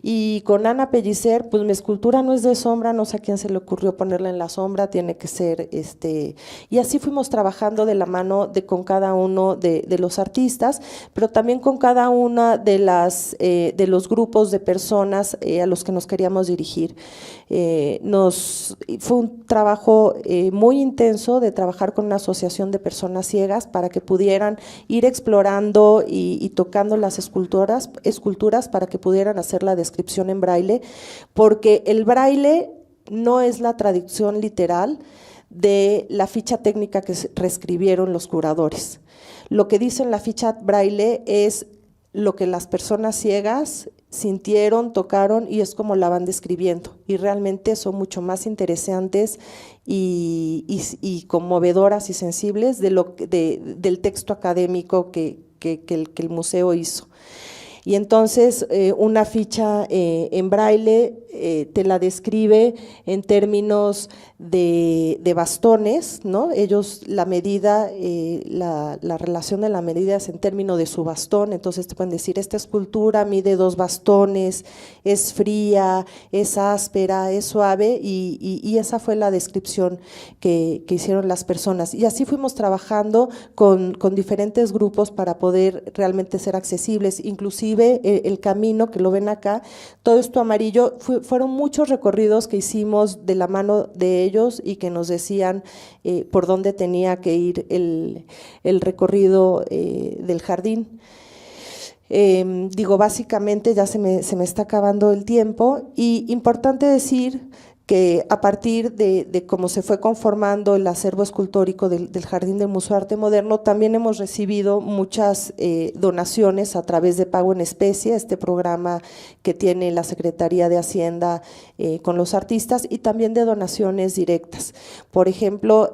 Y con Ana Pellicer, pues mi escultura no es de sombra, no sé a quién se le ocurrió ponerla en la sombra, tiene que ser y así fuimos trabajando de la mano con cada uno de los artistas, pero también con cada una de los grupos de personas a los que nos queríamos dirigir. Fue un trabajo muy intenso de trabajar con una asociación de personas ciegas para que pudieran ir explorando y tocando las esculturas para que pudieran hacer la descripción en braille, porque el braille no es la traducción literal de la ficha técnica que reescribieron los curadores. Lo que dice en la ficha braille es lo que las personas ciegas sintieron, tocaron, y es como la van describiendo, y realmente son mucho más interesantes y conmovedoras y sensibles del texto académico que el museo hizo. Y entonces una ficha en braille te la describe en términos de bastones, ¿no? Ellos, la medida, la relación de la medida es en términos de su bastón. Entonces te pueden decir, esta escultura mide 2 bastones, es fría, es áspera, es suave, y esa fue la descripción que hicieron las personas. Y así fuimos trabajando con diferentes grupos para poder realmente ser accesibles, inclusive el camino que lo ven acá, todo esto amarillo, fueron muchos recorridos que hicimos de la mano de ellos y que nos decían por dónde tenía que ir el recorrido del jardín. Básicamente ya se me está acabando el tiempo, y importante decir que a partir de cómo se fue conformando el acervo escultórico del Jardín del Museo de Arte Moderno, también hemos recibido muchas donaciones a través de pago en especie, este programa que tiene la Secretaría de Hacienda con los artistas, y también de donaciones directas. Por ejemplo,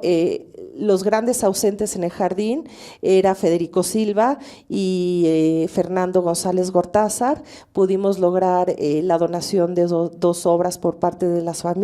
los grandes ausentes en el jardín era Federico Silva y Fernando González Gortázar. Pudimos lograr la donación de dos obras por parte de las familias.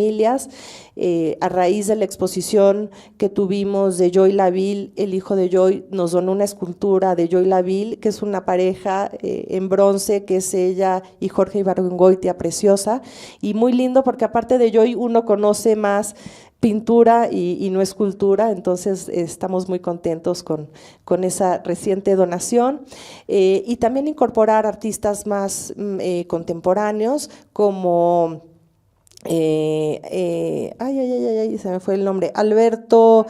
A raíz de la exposición que tuvimos de Joy Laville, el hijo de Joy nos donó una escultura de Joy Laville, que es una pareja en bronce, que es ella y Jorge Ibargüengoitia, preciosa, y muy lindo porque aparte de Joy uno conoce más pintura y no escultura, entonces estamos muy contentos con esa reciente donación, y también incorporar artistas más contemporáneos como… se me fue el nombre, Alberto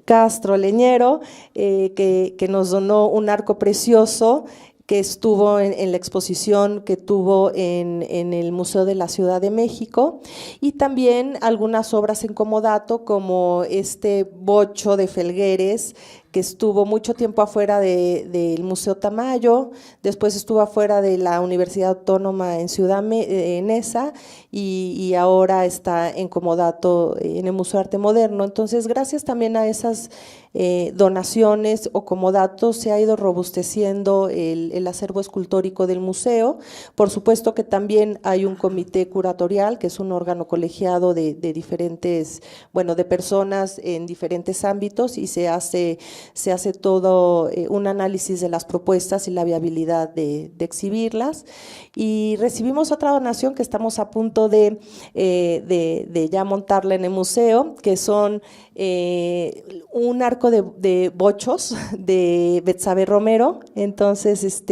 Castro Leñero, que nos donó un arco precioso que estuvo en la exposición que tuvo en el Museo de la Ciudad de México, y también algunas obras en comodato como este bocho de Felgueres que estuvo mucho tiempo afuera del Museo Tamayo, después estuvo afuera de la Universidad Autónoma en Ciudad Neza y ahora está en comodato en el Museo de Arte Moderno. Entonces, gracias también a esas donaciones o comodatos se ha ido robusteciendo el acervo escultórico del museo. Por supuesto que también hay un comité curatorial, que es un órgano colegiado de diferentes, bueno, de personas en diferentes ámbitos, y se hace todo un análisis de las propuestas y la viabilidad de exhibirlas. Y recibimos otra donación que estamos a punto de ya montarla en el museo, que son un arco de bochos de Betsabe Romero. Entonces,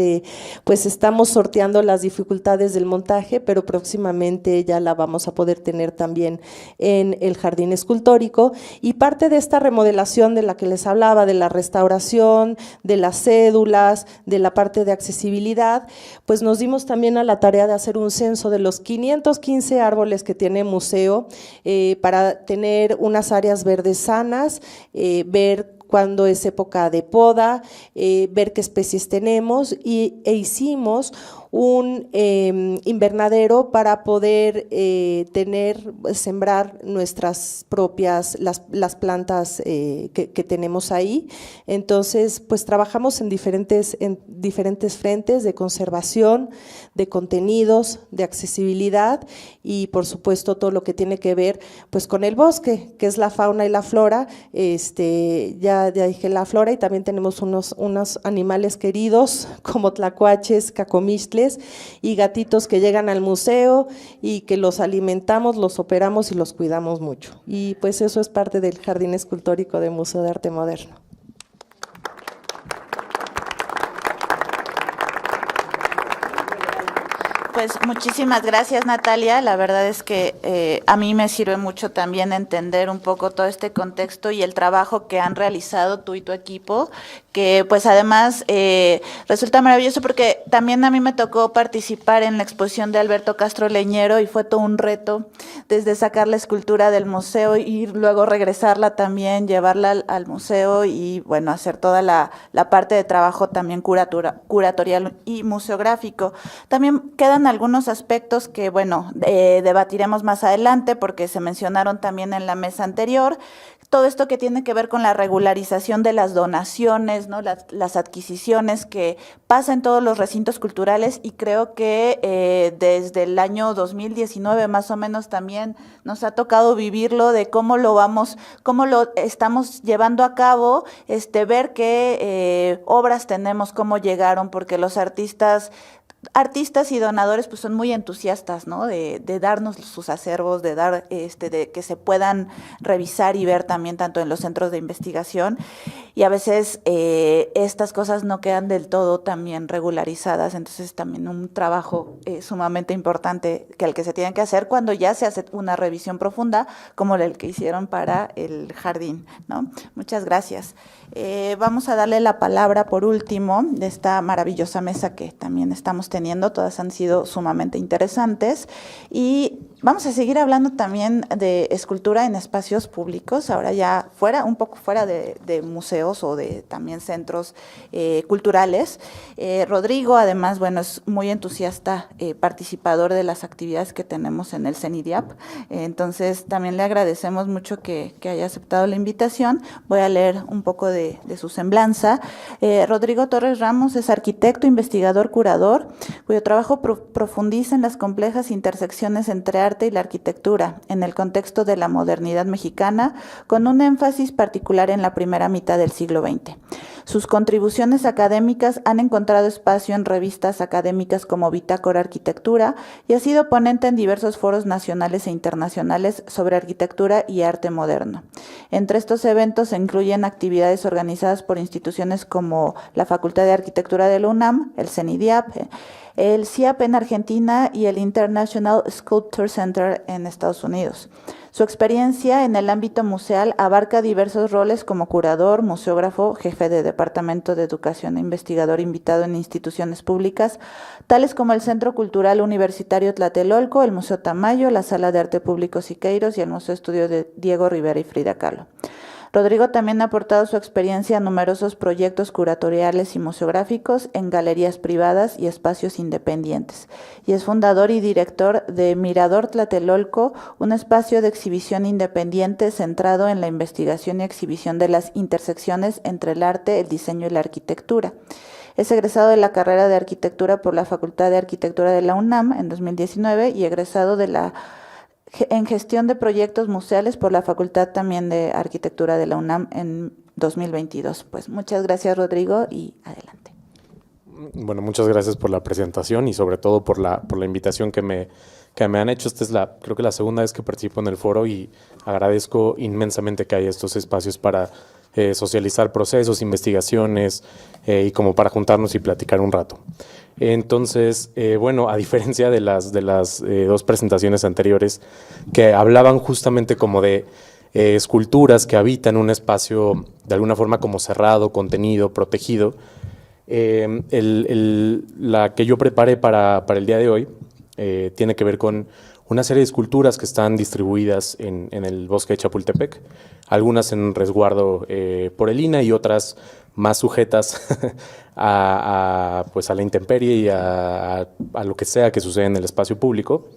pues estamos sorteando las dificultades del montaje, pero próximamente ya la vamos a poder tener también en el jardín escultórico. Y parte de esta remodelación de la que les hablaba, de la restauración, de las cédulas, de la parte de accesibilidad, pues nos dimos también a la tarea de hacer un censo de los 515 árboles que tiene el museo, para tener unas áreas verdes sanas, ver cuándo es época de poda, ver qué especies tenemos, e hicimos un invernadero para poder sembrar nuestras propias, las plantas que tenemos ahí. Entonces, pues trabajamos en diferentes frentes de conservación, de contenidos, de accesibilidad y por supuesto todo lo que tiene que ver pues con el bosque, que es la fauna y la flora. Ya dije la flora, y también tenemos unos animales queridos como tlacuaches, cacomixtles y gatitos que llegan al museo y que los alimentamos, los operamos y los cuidamos mucho. Y pues eso es parte del Jardín Escultórico del Museo de Arte Moderno. Pues muchísimas gracias, Natalia. La verdad es que a mí me sirve mucho también entender un poco todo este contexto y el trabajo que han realizado tú y tu equipo, que pues además resulta maravilloso porque también a mí me tocó participar en la exposición de Alberto Castro Leñero y fue todo un reto desde sacar la escultura del museo y luego regresarla también, llevarla al museo y bueno, hacer toda la parte de trabajo también curatorial y museográfico. También quedan algunos aspectos que, bueno, debatiremos más adelante porque se mencionaron también en la mesa anterior. Todo esto que tiene que ver con la regularización de las donaciones, ¿no? Las adquisiciones que pasa en todos los recintos culturales y creo que desde el año 2019 más o menos también nos ha tocado vivirlo de cómo lo estamos llevando a cabo, ver qué obras tenemos, cómo llegaron, porque los artistas y donadores pues son muy entusiastas, ¿no? De darnos sus acervos, de dar de que se puedan revisar y ver también tanto en los centros de investigación, y a veces estas cosas no quedan del todo también regularizadas. Entonces también un trabajo sumamente importante el que se tiene que hacer cuando ya se hace una revisión profunda como el que hicieron para el jardín, ¿no? Muchas gracias. Vamos a darle la palabra por último de esta maravillosa mesa que también estamos teniendo. Todas han sido sumamente interesantes y vamos a seguir hablando también de escultura en espacios públicos, ahora ya un poco fuera de museos o de también centros culturales. Rodrigo, además, bueno, es muy entusiasta participador de las actividades que tenemos en el CENIDIAP, entonces también le agradecemos mucho que haya aceptado la invitación. Voy a leer un poco de su semblanza. Rodrigo Torres Ramos es arquitecto, investigador, curador, cuyo trabajo profundiza en las complejas intersecciones entre arte y la arquitectura en el contexto de la modernidad mexicana, con un énfasis particular en la primera mitad del siglo XX. Sus contribuciones académicas han encontrado espacio en revistas académicas como Bitácora Arquitectura y ha sido ponente en diversos foros nacionales e internacionales sobre arquitectura y arte moderno. Entre estos eventos se incluyen actividades organizadas por instituciones como la Facultad de Arquitectura de la UNAM, el CENIDIAP, el CIAP en Argentina y el International Sculpture Center en Estados Unidos. Su experiencia en el ámbito museal abarca diversos roles como curador, museógrafo, jefe de departamento de educación e investigador invitado en instituciones públicas, tales como el Centro Cultural Universitario Tlatelolco, el Museo Tamayo, la Sala de Arte Público Siqueiros y el Museo Estudio de Diego Rivera y Frida Kahlo. Rodrigo también ha aportado su experiencia a numerosos proyectos curatoriales y museográficos en galerías privadas y espacios independientes, y es fundador y director de Mirador Tlatelolco, un espacio de exhibición independiente centrado en la investigación y exhibición de las intersecciones entre el arte, el diseño y la arquitectura. Es egresado de la carrera de Arquitectura por la Facultad de Arquitectura de la UNAM en 2019 y egresado en Gestión de Proyectos Museales por la Facultad también de Arquitectura de la UNAM en 2022. Pues muchas gracias, Rodrigo, y adelante. Bueno, muchas gracias por la presentación y sobre todo por la invitación que me han hecho. Esta es creo que la segunda vez que participo en el foro y agradezco inmensamente que haya estos espacios para socializar procesos, investigaciones y como para juntarnos y platicar un rato. Entonces, bueno, a diferencia de las dos presentaciones anteriores que hablaban justamente como de esculturas que habitan un espacio de alguna forma como cerrado, contenido, protegido, la que yo preparé para el día de hoy tiene que ver con una serie de esculturas que están distribuidas en el bosque de Chapultepec, algunas en resguardo por el INAH y otras más sujetas pues a la intemperie y a lo que sea que suceda en el espacio público.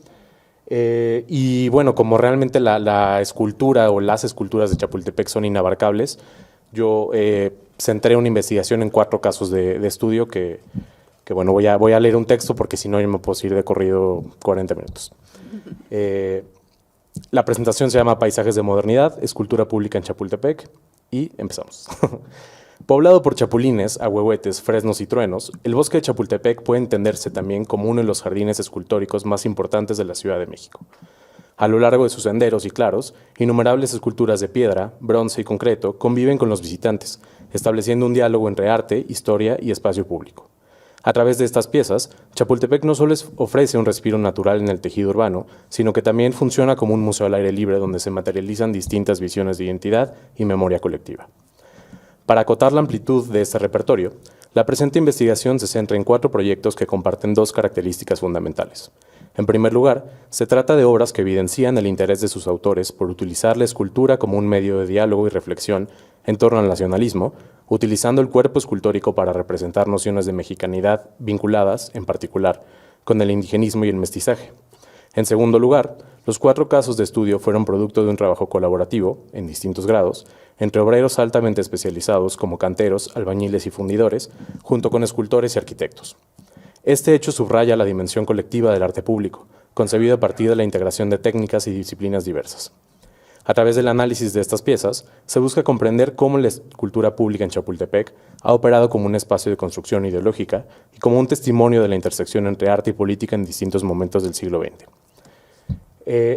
Y bueno, como realmente la escultura o las esculturas de Chapultepec son inabarcables, yo centré una investigación en 4 casos de estudio que bueno, voy a leer un texto porque si no yo me puedo ir de corrido 40 minutos. La presentación se llama Paisajes de Modernidad, Escultura Pública en Chapultepec y empezamos. Poblado por chapulines, ahuehuetes, fresnos y truenos, el bosque de Chapultepec puede entenderse también como uno de los jardines escultóricos más importantes de la Ciudad de México. A lo largo de sus senderos y claros, innumerables esculturas de piedra, bronce y concreto conviven con los visitantes, estableciendo un diálogo entre arte, historia y espacio público. A través de estas piezas, Chapultepec no solo ofrece un respiro natural en el tejido urbano, sino que también funciona como un museo al aire libre donde se materializan distintas visiones de identidad y memoria colectiva. Para acotar la amplitud de este repertorio, la presente investigación se centra en 4 proyectos que comparten 2 características fundamentales. En primer lugar, se trata de obras que evidencian el interés de sus autores por utilizar la escultura como un medio de diálogo y reflexión en torno al nacionalismo, utilizando el cuerpo escultórico para representar nociones de mexicanidad vinculadas, en particular, con el indigenismo y el mestizaje. En segundo lugar, los 4 casos de estudio fueron producto de un trabajo colaborativo, en distintos grados, entre obreros altamente especializados como canteros, albañiles y fundidores, junto con escultores y arquitectos. Este hecho subraya la dimensión colectiva del arte público, concebido a partir de la integración de técnicas y disciplinas diversas. A través del análisis de estas piezas, se busca comprender cómo la escultura pública en Chapultepec ha operado como un espacio de construcción ideológica y como un testimonio de la intersección entre arte y política en distintos momentos del siglo XX.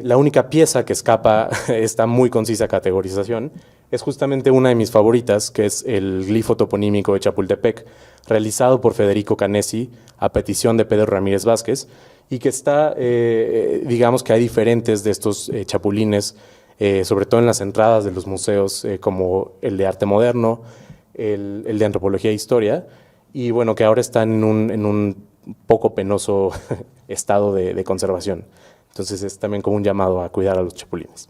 La única pieza que escapa esta muy concisa categorización es justamente una de mis favoritas, que es el glifo toponímico de Chapultepec, realizado por Federico Canesi a petición de Pedro Ramírez Vázquez, y que está, digamos que hay diferentes de estos chapulines, sobre todo en las entradas de los museos, como el de arte moderno, el de antropología e historia, y bueno, que ahora están en un poco penoso estado de conservación. Entonces es también como un llamado a cuidar a los chapulines.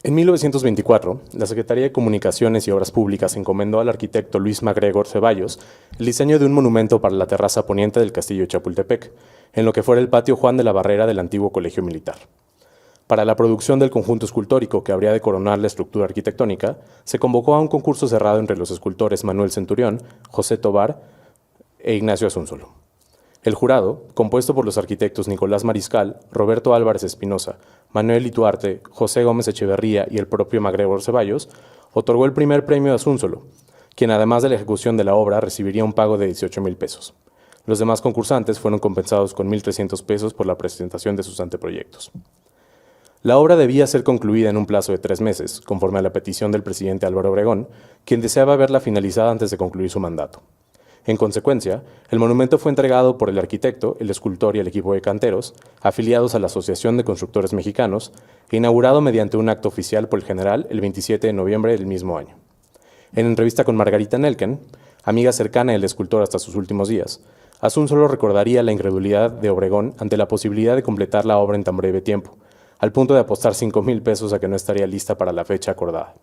En 1924, la Secretaría de Comunicaciones y Obras Públicas encomendó al arquitecto Luis MacGregor Ceballos el diseño de un monumento para la terraza poniente del castillo de Chapultepec, en lo que fuera el patio Juan de la Barrera del antiguo colegio militar. Para la producción del conjunto escultórico que habría de coronar la estructura arquitectónica, se convocó a un concurso cerrado entre los escultores Manuel Centurión, José Tobar e Ignacio Asúnzolo. El jurado, compuesto por los arquitectos Nicolás Mariscal, Roberto Álvarez Espinosa, Manuel Ituarte, José Gómez Echeverría y el propio MacGregor Ceballos, otorgó el primer premio a Asúnzolo, quien además de la ejecución de la obra recibiría un pago de 18,000 pesos. Los demás concursantes fueron compensados con 1,300 pesos por la presentación de sus anteproyectos. La obra debía ser concluida en un plazo de 3 meses, conforme a la petición del presidente Álvaro Obregón, quien deseaba verla finalizada antes de concluir su mandato. En consecuencia, el monumento fue entregado por el arquitecto, el escultor y el equipo de canteros, afiliados a la Asociación de Constructores Mexicanos, e inaugurado mediante un acto oficial por el general el 27 de noviembre del mismo año. En entrevista con Margarita Nelken, amiga cercana del escultor hasta sus últimos días, Asúnzolo recordaría la incredulidad de Obregón ante la posibilidad de completar la obra en tan breve tiempo, al punto de apostar 5,000 pesos a que no estaría lista para la fecha acordada.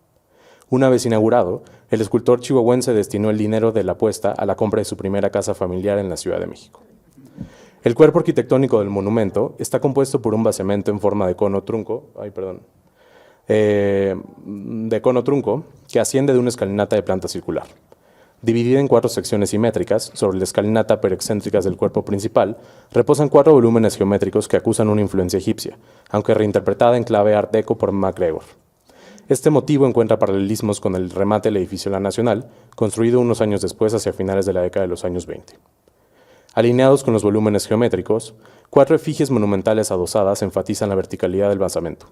Una vez inaugurado, el escultor chihuahuense destinó el dinero de la apuesta a la compra de su primera casa familiar en la Ciudad de México. El cuerpo arquitectónico del monumento está compuesto por un basamento en forma de cono trunco, que asciende de una escalinata de planta circular. Dividida en 4 secciones simétricas, sobre la escalinata pero excéntricas del cuerpo principal, reposan 4 volúmenes geométricos que acusan una influencia egipcia, aunque reinterpretada en clave Art Deco por MacGregor. Este motivo encuentra paralelismos con el remate del edificio La Nacional, construido unos años después hacia finales de la década de los años 20. Alineados con los volúmenes geométricos, 4 efigies monumentales adosadas enfatizan la verticalidad del basamento.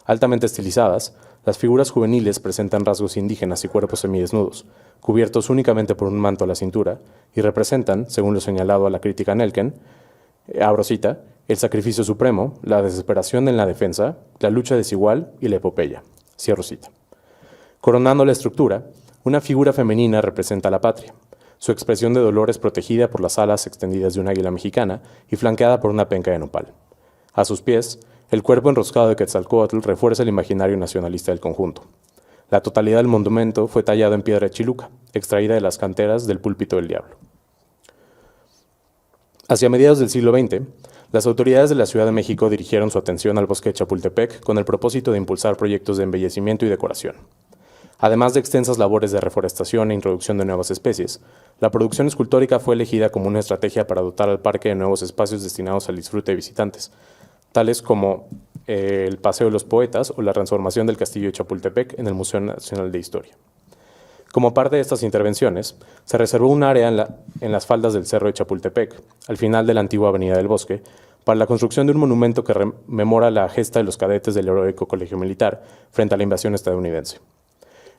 Altamente estilizadas, las figuras juveniles presentan rasgos indígenas y cuerpos semidesnudos, cubiertos únicamente por un manto a la cintura, y representan, según lo señalado a la crítica Nelken, abro cita, el sacrificio supremo, la desesperación en la defensa, la lucha desigual y la epopeya. Cierro cita. Coronando la estructura, una figura femenina representa a la patria. Su expresión de dolor es protegida por las alas extendidas de un águila mexicana y flanqueada por una penca de nopal. A sus pies, el cuerpo enroscado de Quetzalcóatl refuerza el imaginario nacionalista del conjunto. La totalidad del monumento fue tallado en piedra de chiluca, extraída de las canteras del Púlpito del Diablo. Hacia mediados del siglo XX, las autoridades de la Ciudad de México dirigieron su atención al bosque de Chapultepec con el propósito de impulsar proyectos de embellecimiento y decoración. Además de extensas labores de reforestación e introducción de nuevas especies, la producción escultórica fue elegida como una estrategia para dotar al parque de nuevos espacios destinados al disfrute de visitantes, tales como el Paseo de los Poetas o la transformación del Castillo de Chapultepec en el Museo Nacional de Historia. Como parte de estas intervenciones, se reservó un área en las faldas del Cerro de Chapultepec, al final de la antigua Avenida del Bosque, para la construcción de un monumento que rememora la gesta de los cadetes del heroico Colegio Militar frente a la invasión estadounidense.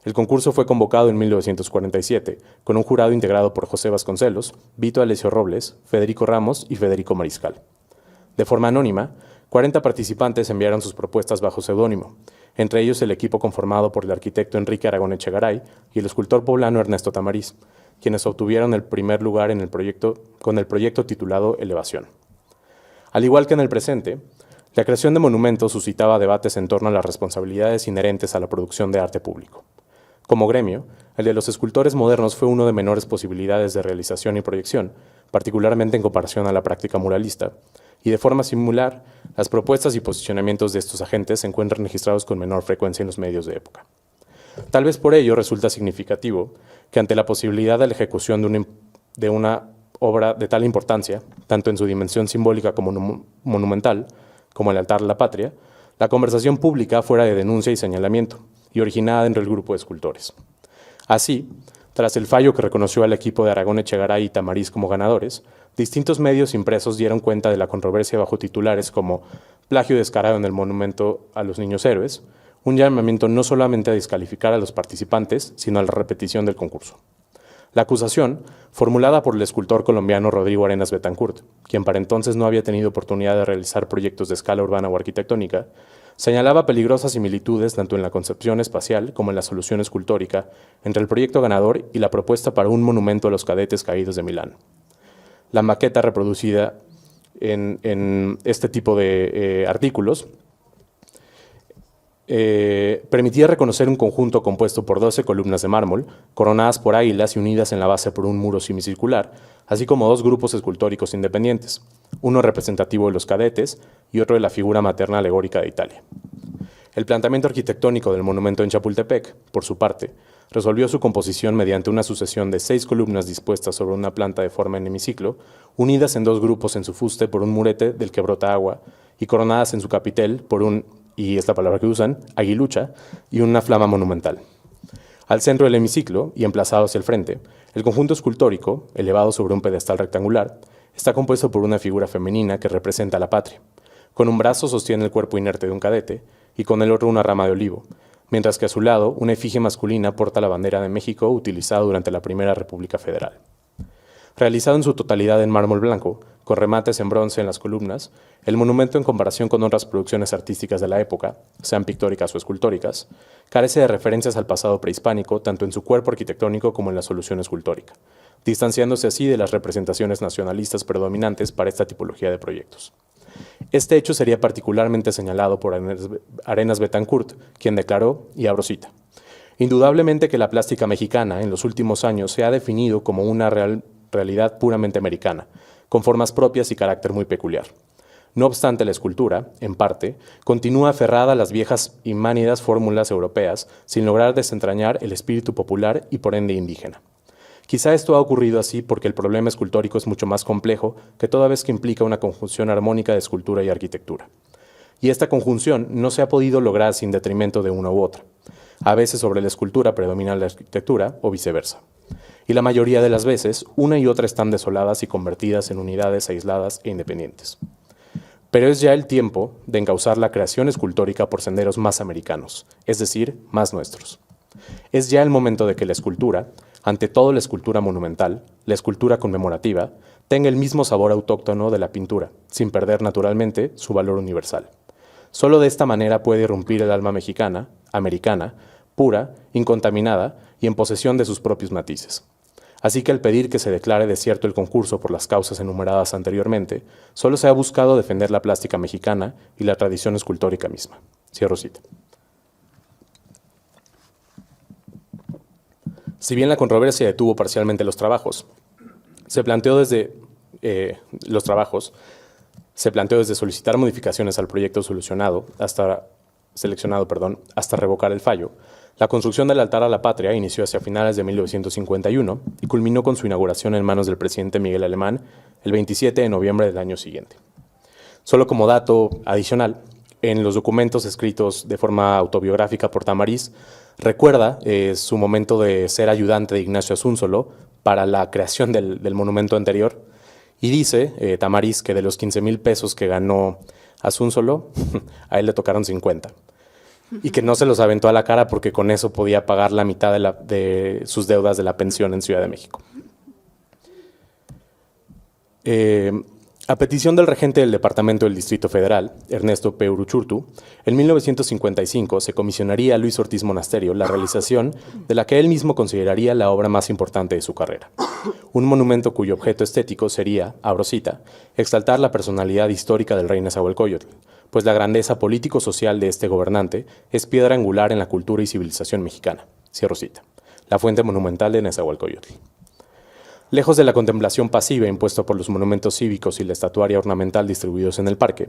El concurso fue convocado en 1947, con un jurado integrado por José Vasconcelos, Vito Alessio Robles, Federico Ramos y Federico Mariscal. De forma anónima, 40 participantes enviaron sus propuestas bajo seudónimo, entre ellos el equipo conformado por el arquitecto Enrique Aragón Echegaray y el escultor poblano Ernesto Tamariz, quienes obtuvieron el primer lugar con el proyecto titulado Elevación. Al igual que en el presente, la creación de monumentos suscitaba debates en torno a las responsabilidades inherentes a la producción de arte público. Como gremio, el de los escultores modernos fue uno de menores posibilidades de realización y proyección, particularmente en comparación a la práctica muralista, y de forma similar, las propuestas y posicionamientos de estos agentes se encuentran registrados con menor frecuencia en los medios de época. Tal vez por ello resulta significativo que ante la posibilidad de la ejecución de una obra de tal importancia, tanto en su dimensión simbólica como monumental, como el altar de la patria, la conversación pública fuera de denuncia y señalamiento, y originada entre el grupo de escultores. Así, tras el fallo que reconoció al equipo de Aragón Echegaray y Tamariz como ganadores, distintos medios impresos dieron cuenta de la controversia bajo titulares como plagio descarado en el monumento a los niños héroes, un llamamiento no solamente a descalificar a los participantes, sino a la repetición del concurso. La acusación, formulada por el escultor colombiano Rodrigo Arenas Betancourt, quien para entonces no había tenido oportunidad de realizar proyectos de escala urbana o arquitectónica, señalaba peligrosas similitudes tanto en la concepción espacial como en la solución escultórica entre el proyecto ganador y la propuesta para un monumento a los cadetes caídos de Milán. La maqueta reproducida en este tipo de artículos permitía reconocer un conjunto compuesto por 12 columnas de mármol, coronadas por águilas y unidas en la base por un muro semicircular, así como 2 grupos escultóricos independientes, uno representativo de los cadetes y otro de la figura materna alegórica de Italia. El planteamiento arquitectónico del monumento en Chapultepec, por su parte, resolvió su composición mediante una sucesión de 6 columnas dispuestas sobre una planta de forma en hemiciclo, unidas en 2 grupos en su fuste por un murete del que brota agua y coronadas en su capitel por un, y es la palabra que usan, aguilucha y una flama monumental. Al centro del hemiciclo, y emplazado hacia el frente, el conjunto escultórico, elevado sobre un pedestal rectangular, está compuesto por una figura femenina que representa a la patria. Con un brazo sostiene el cuerpo inerte de un cadete y con el otro una rama de olivo, mientras que a su lado una efigie masculina porta la bandera de México utilizada durante la Primera República Federal. Realizado en su totalidad en mármol blanco, con remates en bronce en las columnas, el monumento, en comparación con otras producciones artísticas de la época, sean pictóricas o escultóricas, carece de referencias al pasado prehispánico tanto en su cuerpo arquitectónico como en la solución escultórica, distanciándose así de las representaciones nacionalistas predominantes para esta tipología de proyectos. Este hecho sería particularmente señalado por Arenas Betancourt, quien declaró, y abro cita: indudablemente que la plástica mexicana en los últimos años se ha definido como una realidad puramente americana, con formas propias y carácter muy peculiar. No obstante, la escultura, en parte, continúa aferrada a las viejas y mánidas fórmulas europeas, sin lograr desentrañar el espíritu popular y por ende indígena. Quizá esto ha ocurrido así porque el problema escultórico es mucho más complejo que toda vez que implica una conjunción armónica de escultura y arquitectura. Y esta conjunción no se ha podido lograr sin detrimento de una u otra. A veces sobre la escultura predomina la arquitectura o viceversa. Y la mayoría de las veces, una y otra están desoladas y convertidas en unidades aisladas e independientes. Pero es ya el tiempo de encauzar la creación escultórica por senderos más americanos, es decir, más nuestros. Es ya el momento de que la escultura, ante todo la escultura monumental, la escultura conmemorativa, tenga el mismo sabor autóctono de la pintura, sin perder naturalmente su valor universal. Solo de esta manera puede irrumpir el alma mexicana, americana, pura, incontaminada y en posesión de sus propios matices. Así que al pedir que se declare desierto el concurso por las causas enumeradas anteriormente, solo se ha buscado defender la plástica mexicana y la tradición escultórica misma. Cierro cita. Si bien la controversia detuvo parcialmente los trabajos, se planteó desde solicitar modificaciones al proyecto seleccionado hasta revocar el fallo. La construcción del altar a la patria inició hacia finales de 1951 y culminó con su inauguración en manos del presidente Miguel Alemán el 27 de noviembre del año siguiente. Solo como dato adicional, en los documentos escritos de forma autobiográfica por Tamariz, recuerda su momento de ser ayudante de Ignacio Asúnzolo para la creación del monumento anterior y dice Tamariz que de los 15,000 pesos que ganó Asúnzolo, a él le tocaron 50. Y que no se los aventó a la cara porque con eso podía pagar la mitad de sus deudas de la pensión en Ciudad de México. A petición del regente del Departamento del Distrito Federal, Ernesto P. Uruchurtu, en 1955 se comisionaría a Luis Ortiz Monasterio la realización de la que él mismo consideraría la obra más importante de su carrera. Un monumento cuyo objeto estético sería, abro cita, exaltar la personalidad histórica del rey Nezahualcóyotl, pues la grandeza político-social de este gobernante es piedra angular en la cultura y civilización mexicana. Cierro cita. La fuente monumental de Nezahualcóyotl. Lejos de la contemplación pasiva impuesta por los monumentos cívicos y la estatuaria ornamental distribuidos en el parque,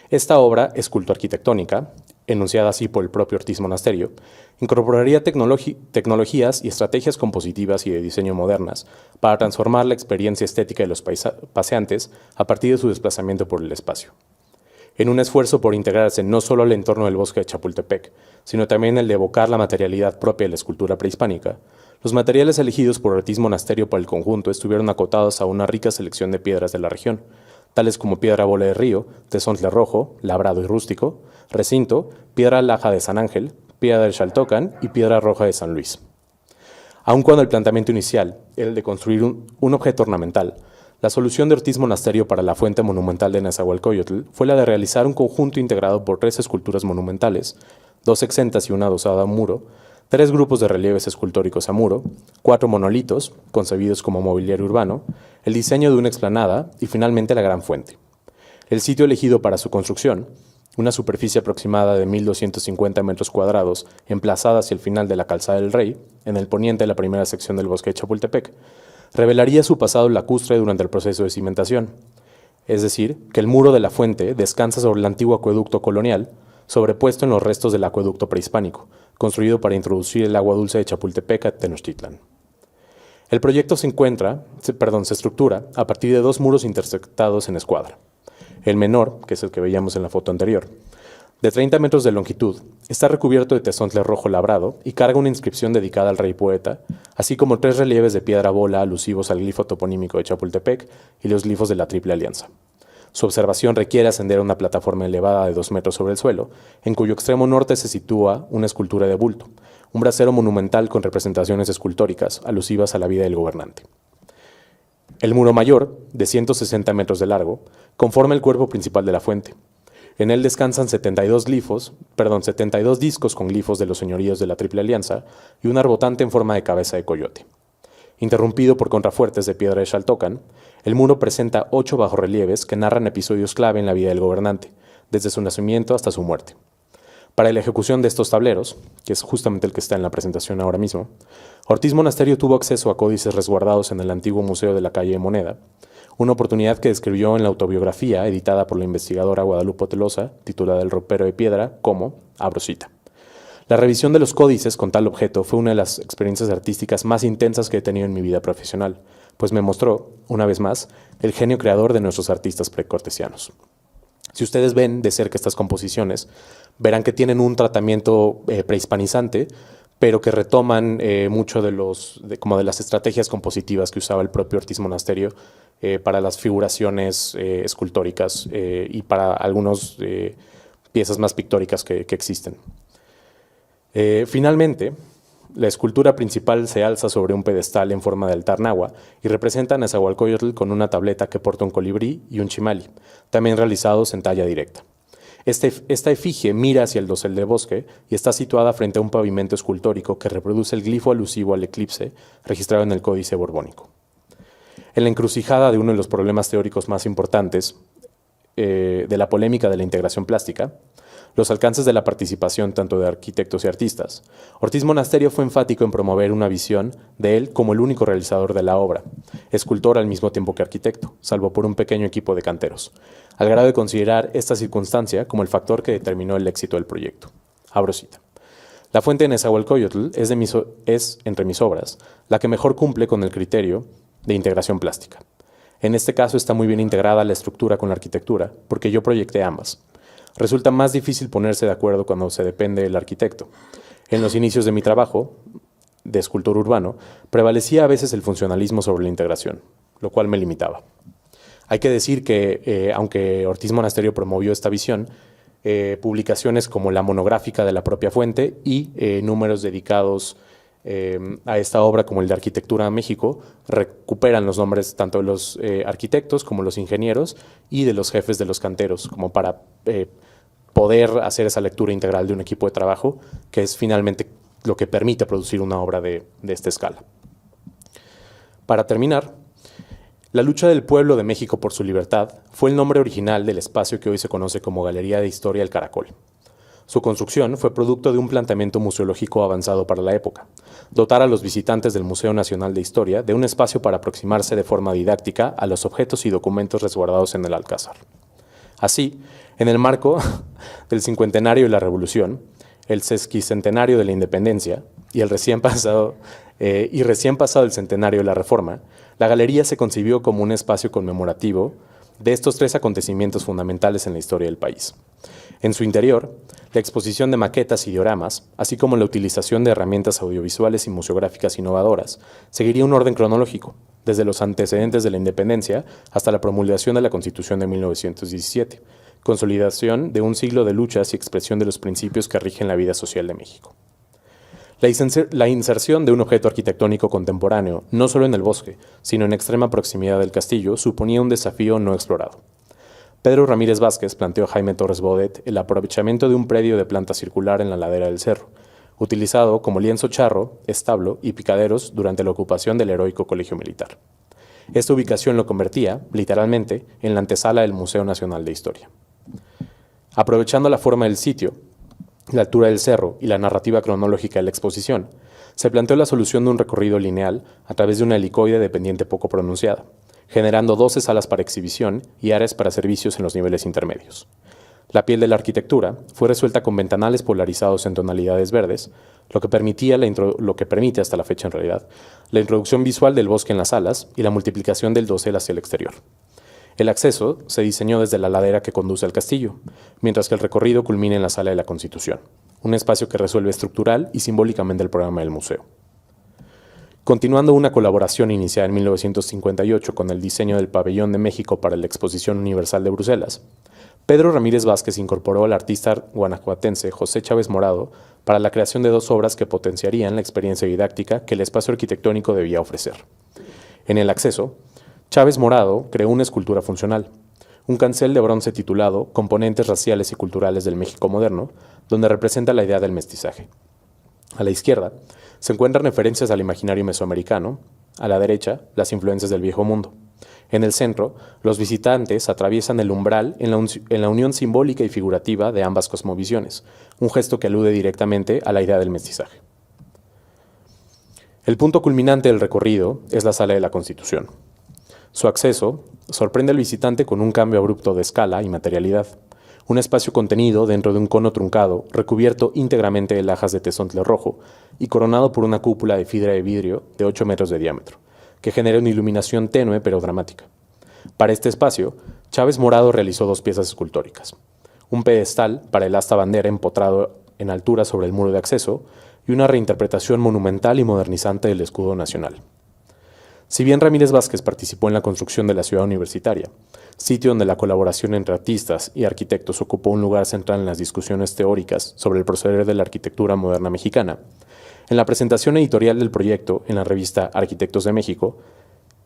esta obra esculto-arquitectónica, enunciada así por el propio Ortiz Monasterio, incorporaría tecnologías y estrategias compositivas y de diseño modernas para transformar la experiencia estética de los paseantes a partir de su desplazamiento por el espacio. En un esfuerzo por integrarse no solo al entorno del bosque de Chapultepec, sino también el de evocar la materialidad propia de la escultura prehispánica, los materiales elegidos por Ortiz Monasterio para el conjunto estuvieron acotados a una rica selección de piedras de la región, tales como piedra bola de río, tezontle rojo, labrado y rústico, recinto, piedra laja de San Ángel, piedra del Xaltocan y piedra roja de San Luis. Aun cuando el planteamiento inicial era el de construir un objeto ornamental, la solución de Ortiz Monasterio para la fuente monumental de Nezahualcóyotl fue la de realizar un conjunto integrado por 3 esculturas monumentales, 2 exentas y una adosada a muro, 3 grupos de relieves escultóricos a muro, 4 monolitos, concebidos como mobiliario urbano, el diseño de una explanada y finalmente la gran fuente. El sitio elegido para su construcción, una superficie aproximada de 1.250 metros cuadrados, emplazada hacia el final de la Calzada del Rey, en el poniente de la primera sección del bosque de Chapultepec, revelaría su pasado lacustre durante el proceso de cimentación. Es decir, que el muro de la fuente descansa sobre el antiguo acueducto colonial, sobrepuesto en los restos del acueducto prehispánico, construido para introducir el agua dulce de Chapultepec a Tenochtitlan. El proyecto se estructura a partir de 2 muros intersectados en escuadra. El menor, que es el que veíamos en la foto anterior, de 30 metros de longitud, está recubierto de tezontle rojo labrado y carga una inscripción dedicada al rey poeta, así como 3 relieves de piedra bola alusivos al glifo toponímico de Chapultepec y los glifos de la Triple Alianza. Su observación requiere ascender a una plataforma elevada de 2 metros sobre el suelo, en cuyo extremo norte se sitúa una escultura de bulto, un brasero monumental con representaciones escultóricas alusivas a la vida del gobernante. El muro mayor, de 160 metros de largo, conforma el cuerpo principal de la fuente. En él descansan 72 discos con glifos de los señoríos de la Triple Alianza y un arbotante en forma de cabeza de coyote. Interrumpido por contrafuertes de piedra de Xaltocan, el muro presenta 8 bajorrelieves que narran episodios clave en la vida del gobernante, desde su nacimiento hasta su muerte. Para la ejecución de estos tableros, que es justamente el que está en la presentación ahora mismo, Ortiz Monasterio tuvo acceso a códices resguardados en el antiguo Museo de la Calle de Moneda, una oportunidad que describió en la autobiografía editada por la investigadora Guadalupe Telosa, titulada El ropero de piedra, como, abro cita, la revisión de los códices con tal objeto fue una de las experiencias artísticas más intensas que he tenido en mi vida profesional, pues me mostró, una vez más, el genio creador de nuestros artistas precortesianos. Si ustedes ven de cerca estas composiciones, verán que tienen un tratamiento prehispanizante, pero que retoman mucho de las estrategias compositivas que usaba el propio Ortiz Monasterio para las figuraciones escultóricas y para algunas piezas más pictóricas que existen. Finalmente, la escultura principal se alza sobre un pedestal en forma de altar náhuatl y representa a Nezahualcóyotl con una tableta que porta un colibrí y un chimali, también realizados en talla directa. Esta efigie mira hacia el dosel de bosque y está situada frente a un pavimento escultórico que reproduce el glifo alusivo al eclipse registrado en el Códice Borbónico. En la encrucijada de uno de los problemas teóricos más importantes de la polémica de la integración plástica, los alcances de la participación tanto de arquitectos y artistas, Ortiz Monasterio fue enfático en promover una visión de él como el único realizador de la obra, escultor al mismo tiempo que arquitecto, salvo por un pequeño equipo de canteros, al grado de considerar esta circunstancia como el factor que determinó el éxito del proyecto. Abro cita. La fuente de Nezahualcóyotl es, entre mis obras, la que mejor cumple con el criterio de integración plástica. En este caso está muy bien integrada la estructura con la arquitectura, porque yo proyecté ambas. Resulta más difícil ponerse de acuerdo cuando se depende del arquitecto. En los inicios de mi trabajo, de escultor urbano, prevalecía a veces el funcionalismo sobre la integración, lo cual me limitaba. Hay que decir que, aunque Ortiz Monasterio promovió esta visión, publicaciones como la monográfica de la propia fuente y números dedicados a esta obra como el de Arquitectura a México recuperan los nombres tanto de los arquitectos como los ingenieros y de los jefes de los canteros, como para poder hacer esa lectura integral de un equipo de trabajo, que es finalmente lo que permite producir una obra de esta escala. Para terminar, la lucha del pueblo de México por su libertad fue el nombre original del espacio que hoy se conoce como Galería de Historia El Caracol. Su construcción fue producto de un planteamiento museológico avanzado para la época, dotar a los visitantes del Museo Nacional de Historia de un espacio para aproximarse de forma didáctica a los objetos y documentos resguardados en el Alcázar. Así, en el marco del cincuentenario de la Revolución, el sesquicentenario de la Independencia y el recién pasado el centenario de la Reforma, la galería se concibió como un espacio conmemorativo de estos 3 acontecimientos fundamentales en la historia del país. En su interior, la exposición de maquetas y dioramas, así como la utilización de herramientas audiovisuales y museográficas innovadoras, seguiría un orden cronológico, desde los antecedentes de la independencia hasta la promulgación de la Constitución de 1917, consolidación de un siglo de luchas y expresión de los principios que rigen la vida social de México. La inserción de un objeto arquitectónico contemporáneo, no solo en el bosque, sino en extrema proximidad del castillo, suponía un desafío no explorado. Pedro Ramírez Vázquez planteó a Jaime Torres Bodet el aprovechamiento de un predio de planta circular en la ladera del cerro, utilizado como lienzo charro, establo y picaderos durante la ocupación del heroico Colegio Militar. Esta ubicación lo convertía, literalmente, en la antesala del Museo Nacional de Historia. Aprovechando la forma del sitio, la altura del cerro y la narrativa cronológica de la exposición, se planteó la solución de un recorrido lineal a través de una helicoide de pendiente poco pronunciada, generando 12 salas para exhibición y áreas para servicios en los niveles intermedios. La piel de la arquitectura fue resuelta con ventanales polarizados en tonalidades verdes, lo que permite hasta la fecha en realidad, la introducción visual del bosque en las salas y la multiplicación del dosel hacia el exterior. El acceso se diseñó desde la ladera que conduce al castillo, mientras que el recorrido culmina en la Sala de la Constitución, un espacio que resuelve estructural y simbólicamente el programa del museo. Continuando una colaboración iniciada en 1958 con el diseño del Pabellón de México para la Exposición Universal de Bruselas, Pedro Ramírez Vázquez incorporó al artista guanajuatense José Chávez Morado para la creación de 2 obras que potenciarían la experiencia didáctica que el espacio arquitectónico debía ofrecer. En el acceso, Chávez Morado creó una escultura funcional, un cancel de bronce titulado Componentes raciales y culturales del México moderno, donde representa la idea del mestizaje. A la izquierda se encuentran referencias al imaginario mesoamericano, a la derecha, las influencias del viejo mundo. En el centro, los visitantes atraviesan el umbral en la unión simbólica y figurativa de ambas cosmovisiones, un gesto que alude directamente a la idea del mestizaje. El punto culminante del recorrido es la Sala de la Constitución. Su acceso sorprende al visitante con un cambio abrupto de escala y materialidad. Un espacio contenido dentro de un cono truncado, recubierto íntegramente de lajas de tezontle rojo y coronado por una cúpula de fibra de vidrio de 8 metros de diámetro, que genera una iluminación tenue pero dramática. Para este espacio, Chávez Morado realizó 2 piezas escultóricas. Un pedestal para el asta bandera empotrado en altura sobre el muro de acceso y una reinterpretación monumental y modernizante del escudo nacional. Si bien Ramírez Vázquez participó en la construcción de la ciudad universitaria, sitio donde la colaboración entre artistas y arquitectos ocupó un lugar central en las discusiones teóricas sobre el proceder de la arquitectura moderna mexicana, en la presentación editorial del proyecto en la revista Arquitectos de México,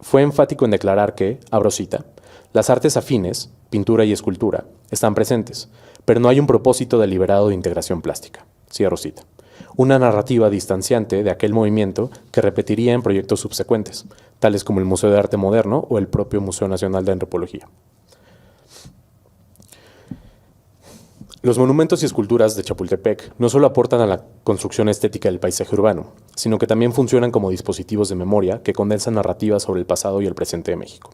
fue enfático en declarar que, abro cita, las artes afines, pintura y escultura, están presentes, pero no hay un propósito deliberado de integración plástica. Cierro cita. Una narrativa distanciante de aquel movimiento que repetiría en proyectos subsecuentes, tales como el Museo de Arte Moderno o el propio Museo Nacional de Antropología. Los monumentos y esculturas de Chapultepec no solo aportan a la construcción estética del paisaje urbano, sino que también funcionan como dispositivos de memoria que condensan narrativas sobre el pasado y el presente de México.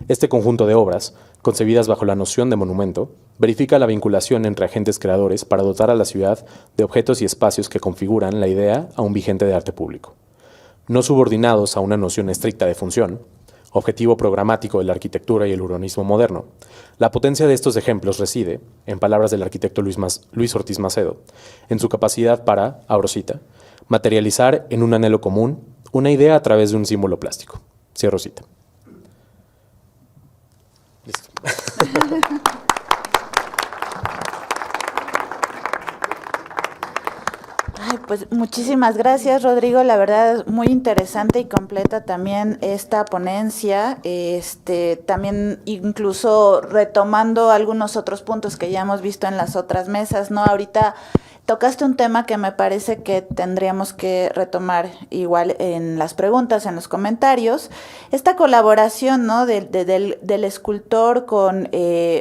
Este conjunto de obras, concebidas bajo la noción de monumento, verifica la vinculación entre agentes creadores para dotar a la ciudad de objetos y espacios que configuran la idea aún vigente de arte público. No subordinados a una noción estricta de función, objetivo programático de la arquitectura y el urbanismo moderno, la potencia de estos ejemplos reside, en palabras del arquitecto Luis Ortiz Macedo, en su capacidad para, abro cita, materializar en un anhelo común una idea a través de un símbolo plástico. Cierro cita. Listo. Ay, pues muchísimas gracias, Rodrigo. La verdad, muy interesante y completa también esta ponencia. También incluso retomando algunos otros puntos que ya hemos visto en las otras mesas, ¿no? Ahorita tocaste un tema que me parece que tendríamos que retomar igual en las preguntas, en los comentarios. Esta colaboración, ¿no? del escultor con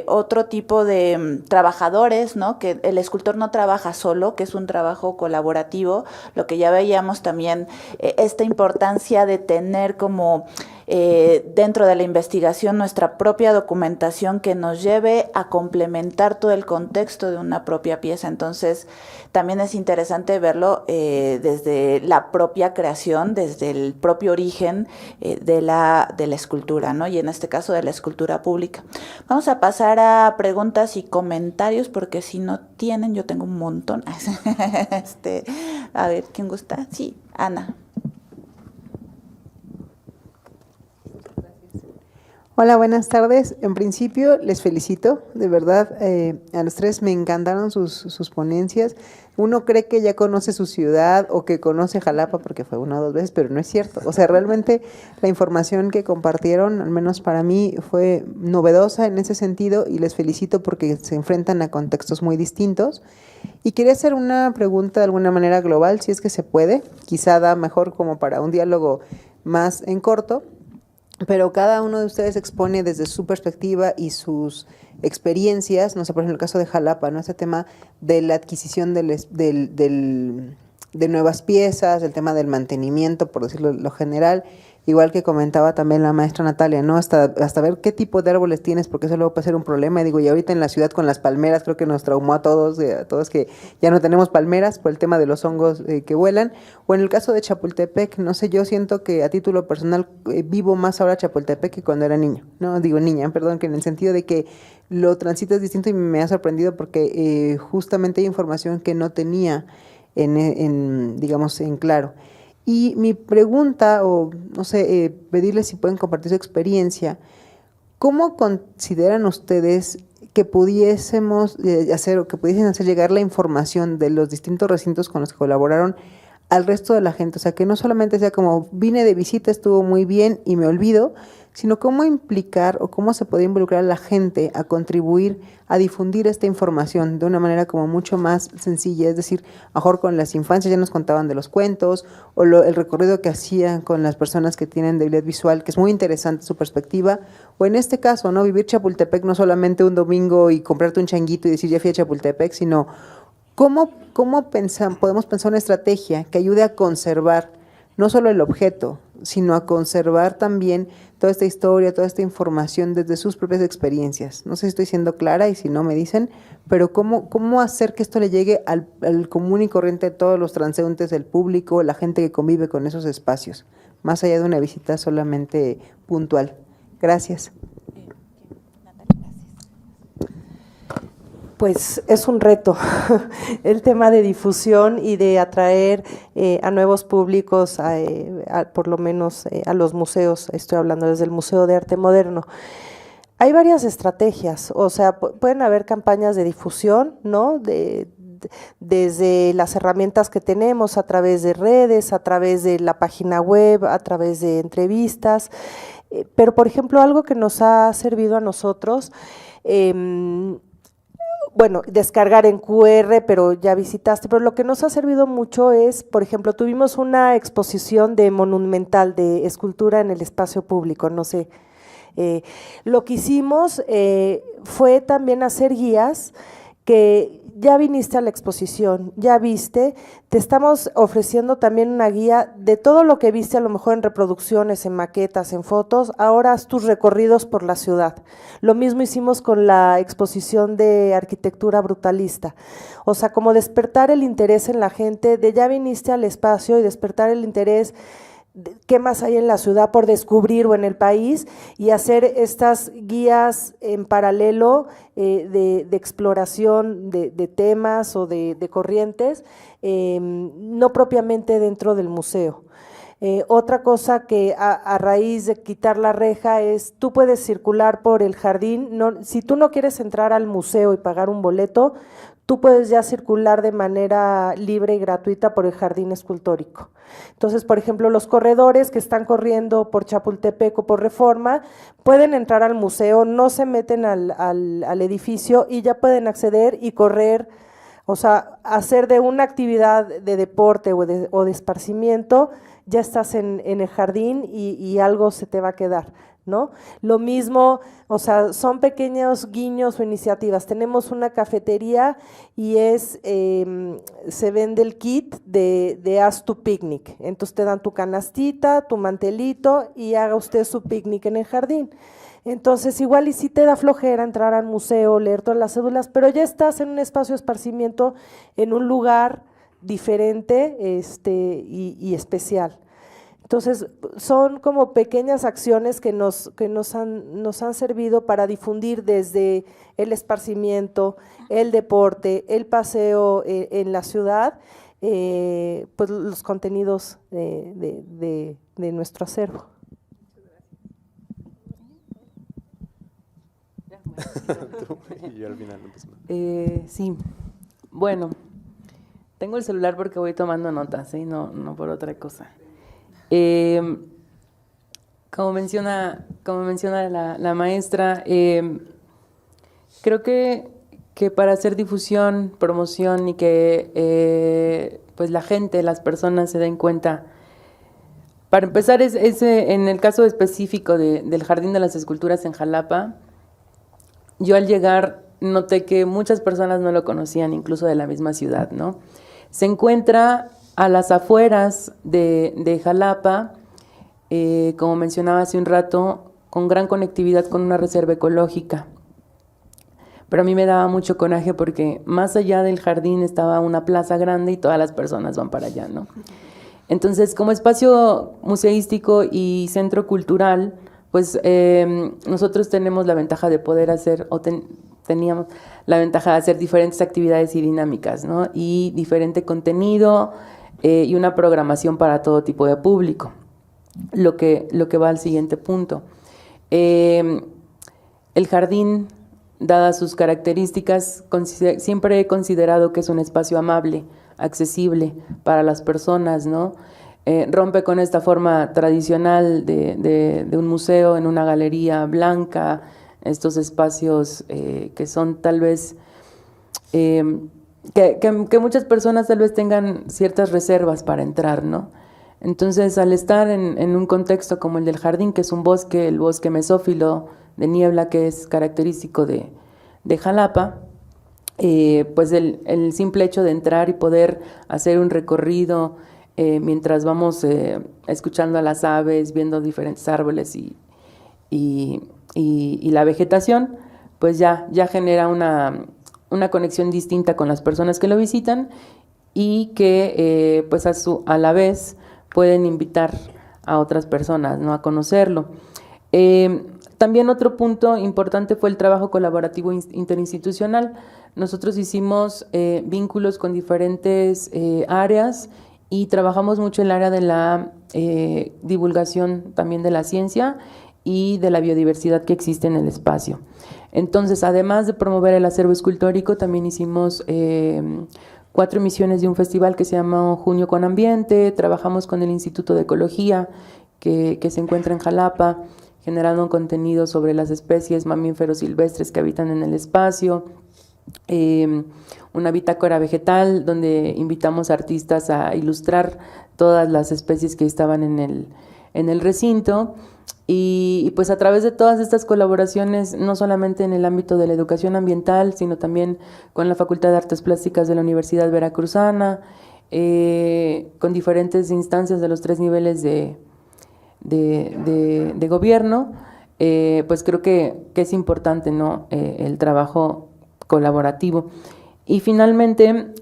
otro tipo de trabajadores, ¿no? Que el escultor no trabaja solo, que es un trabajo colaborativo. Lo que ya veíamos también, esta importancia de tener como dentro de la investigación nuestra propia documentación que nos lleve a complementar todo el contexto de una propia pieza. Entonces, también es interesante verlo desde la propia creación, desde el propio origen de la escultura, ¿no? Y en este caso de la escultura pública. Vamos a pasar a preguntas y comentarios, porque si no tienen, yo tengo un montón. A ver, ¿quién gusta? Sí, Ana. Hola, buenas tardes. En principio, les felicito, de verdad, a los tres me encantaron sus ponencias. Uno cree que ya conoce su ciudad o que conoce Jalapa porque fue 1 o 2 veces, pero no es cierto. O sea, realmente la información que compartieron, al menos para mí, fue novedosa en ese sentido y les felicito porque se enfrentan a contextos muy distintos. Y quería hacer una pregunta de alguna manera global, si es que se puede. Quizá da mejor como para un diálogo más en corto. Pero cada uno de ustedes expone desde su perspectiva y sus experiencias, no sé, por ejemplo, el caso de Jalapa, ¿no? Este tema de la adquisición de nuevas piezas, el tema del mantenimiento, por decirlo lo general, igual que comentaba también la maestra Natalia, ¿no? Hasta ver qué tipo de árboles tienes, porque eso luego puede ser un problema. Y digo, y ahorita en la ciudad con las palmeras, creo que nos traumó a todos que ya no tenemos palmeras por el tema de los hongos que vuelan. O en el caso de Chapultepec, no sé, yo siento que a título personal vivo más ahora Chapultepec que cuando era niño, ¿no? Digo niña, perdón, que en el sentido de que lo transito es distinto y me ha sorprendido porque justamente hay información que no tenía digamos, en claro. Y mi pregunta, o no sé, pedirles si pueden compartir su experiencia, ¿cómo consideran ustedes que pudiésemos hacer o que pudiesen hacer llegar la información de los distintos recintos con los que colaboraron al resto de la gente? O sea, que no solamente sea como vine de visita, estuvo muy bien y me olvido, sino cómo implicar o cómo se puede involucrar a la gente a contribuir a difundir esta información de una manera como mucho más sencilla, es decir, mejor con las infancias ya nos contaban de los cuentos o el recorrido que hacían con las personas que tienen debilidad visual, que es muy interesante su perspectiva, o en este caso, ¿no? Vivir Chapultepec no solamente un domingo y comprarte un changuito y decir ya fui a Chapultepec, sino cómo podemos pensar una estrategia que ayude a conservar no solo el objeto, sino a conservar también toda esta historia, toda esta información desde sus propias experiencias. No sé si estoy siendo clara y si no me dicen, pero cómo hacer que esto le llegue al común y corriente de todos los transeúntes del público, la gente que convive con esos espacios, más allá de una visita solamente puntual. Gracias. Pues es un reto el tema de difusión y de atraer a nuevos públicos, por lo menos a los museos. Estoy hablando desde el Museo de Arte Moderno. Hay varias estrategias, o sea, pueden haber campañas de difusión, ¿no? Desde las herramientas que tenemos a través de redes, a través de la página web, a través de entrevistas, pero por ejemplo algo que nos ha servido a nosotros, bueno, descargar en QR, pero ya visitaste, pero lo que nos ha servido mucho es, por ejemplo, tuvimos una exposición de monumental, de escultura en el espacio público, no sé. Lo que hicimos fue también hacer guías que ya viniste a la exposición, ya viste, te estamos ofreciendo también una guía de todo lo que viste a lo mejor en reproducciones, en maquetas, en fotos, ahora haz tus recorridos por la ciudad. Lo mismo hicimos con la exposición de arquitectura brutalista, o sea, como despertar el interés en la gente de ya viniste al espacio y despertar el interés qué más hay en la ciudad por descubrir o en el país y hacer estas guías en paralelo de exploración de temas o de corrientes, no propiamente dentro del museo. Otra cosa que a raíz de quitar la reja es, tú puedes circular por el jardín, si tú no quieres entrar al museo y pagar un boleto, tú puedes ya circular de manera libre y gratuita por el jardín escultórico. Entonces, por ejemplo, los corredores que están corriendo por Chapultepec o por Reforma pueden entrar al museo, no se meten al edificio y ya pueden acceder y correr, o sea, hacer de una actividad de deporte o de esparcimiento, ya estás en el jardín y algo se te va a quedar, ¿no? Lo mismo, o sea, son pequeños guiños o iniciativas. Tenemos una cafetería y se vende el kit de haz tu picnic. Entonces te dan tu canastita, tu mantelito y haga usted su picnic en el jardín. Entonces igual y sí te da flojera entrar al museo, leer todas las cédulas, pero ya estás en un espacio de esparcimiento, en un lugar diferente y especial. Entonces, son como pequeñas acciones que nos han servido para difundir desde el esparcimiento, el deporte, el paseo en la ciudad, pues los contenidos de nuestro acervo. Y al final sí, bueno, tengo el celular porque voy tomando notas, no por otra cosa. Como menciona la maestra, creo que para hacer difusión, promoción y que pues la gente, las personas se den cuenta, para empezar en el caso específico del Jardín de las Esculturas en Jalapa, yo al llegar noté que muchas personas no lo conocían, incluso de la misma ciudad, ¿no? Se encuentra a las afueras de Jalapa, como mencionaba hace un rato, con gran conectividad con una reserva ecológica. Pero a mí me daba mucho coraje porque más allá del jardín estaba una plaza grande y todas las personas van para allá, ¿no? Entonces, como espacio museístico y centro cultural, pues nosotros tenemos la ventaja de poder hacer, teníamos la ventaja de hacer diferentes actividades y dinámicas, ¿no? Y diferente contenido, y una programación para todo tipo de público, lo que va al siguiente punto. El jardín, dadas sus características, siempre he considerado que es un espacio amable, accesible para las personas, ¿no? rompe con esta forma tradicional de un museo en una galería blanca, estos espacios que son tal vez, que muchas personas tal vez tengan ciertas reservas para entrar, ¿no? Entonces, al estar en un contexto como el del jardín, que es un bosque, el bosque mesófilo de niebla, que es característico de Jalapa, pues el simple hecho de entrar y poder hacer un recorrido mientras vamos escuchando a las aves, viendo diferentes árboles y la vegetación, pues ya genera una conexión distinta con las personas que lo visitan y que pues a la vez pueden invitar a otras personas, ¿no?, a conocerlo. También otro punto importante fue el trabajo colaborativo interinstitucional. Nosotros hicimos vínculos con diferentes áreas y trabajamos mucho en el área de la divulgación también de la ciencia y de la biodiversidad que existe en el espacio. Entonces, además de promover el acervo escultórico, también hicimos 4 emisiones de un festival que se llama Junio con Ambiente. Trabajamos con el Instituto de Ecología que se encuentra en Jalapa, generando un contenido sobre las especies mamíferos silvestres que habitan en el espacio. Una bitácora vegetal donde invitamos a artistas a ilustrar todas las especies que estaban en el recinto. Y pues a través de todas estas colaboraciones, no solamente en el ámbito de la educación ambiental, sino también con la Facultad de Artes Plásticas de la Universidad Veracruzana, con diferentes instancias de los 3 niveles de gobierno, pues creo que es importante, ¿no?, el trabajo colaborativo. Y finalmente,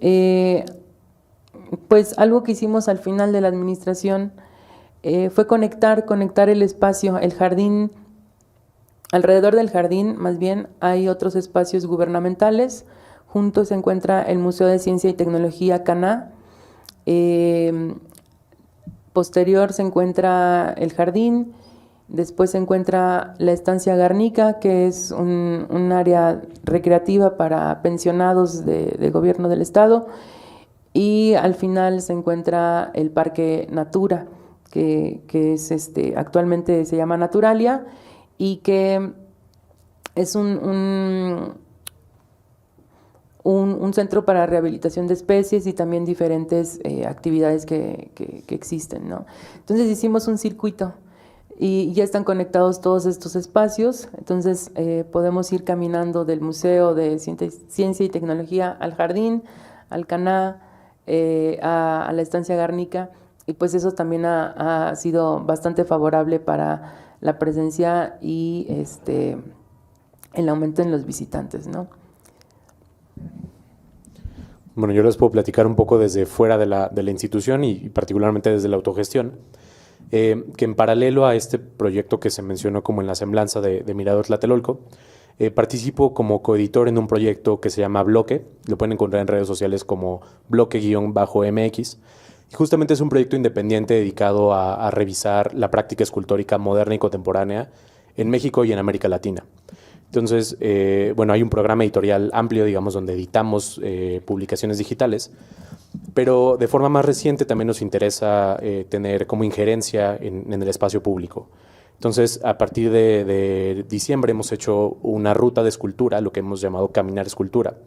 pues algo que hicimos al final de la administración fue conectar el espacio, el jardín. Alrededor del jardín, más bien, hay otros espacios gubernamentales. Juntos se encuentra el Museo de Ciencia y Tecnología CANA. Posterior se encuentra el jardín. Después se encuentra la estancia Garnica, que es un área recreativa para pensionados de gobierno del estado. Y al final se encuentra el Parque Natura, que es actualmente se llama Naturalia, y que es un centro para rehabilitación de especies y también diferentes actividades que existen, ¿no? Entonces hicimos un circuito y ya están conectados todos estos espacios. Entonces podemos ir caminando del Museo de Ciencia y Tecnología al jardín, al CANA, a la estancia Garnica, y pues eso también ha sido bastante favorable para la presencia y el aumento en los visitantes, ¿no? Bueno, yo les puedo platicar un poco desde fuera de la institución y particularmente desde la autogestión, que en paralelo a este proyecto que se mencionó como en la semblanza de Mirador Tlatelolco, participo como coeditor en un proyecto que se llama Bloque. Lo pueden encontrar en redes sociales como Bloque_MX. Y justamente es un proyecto independiente dedicado a revisar la práctica escultórica moderna y contemporánea en México y en América Latina. Entonces, bueno, hay un programa editorial amplio, digamos, donde editamos publicaciones digitales, pero de forma más reciente también nos interesa tener como injerencia en el espacio público. Entonces, a partir de diciembre hemos hecho una ruta de escultura, lo que hemos llamado Caminar Escultura,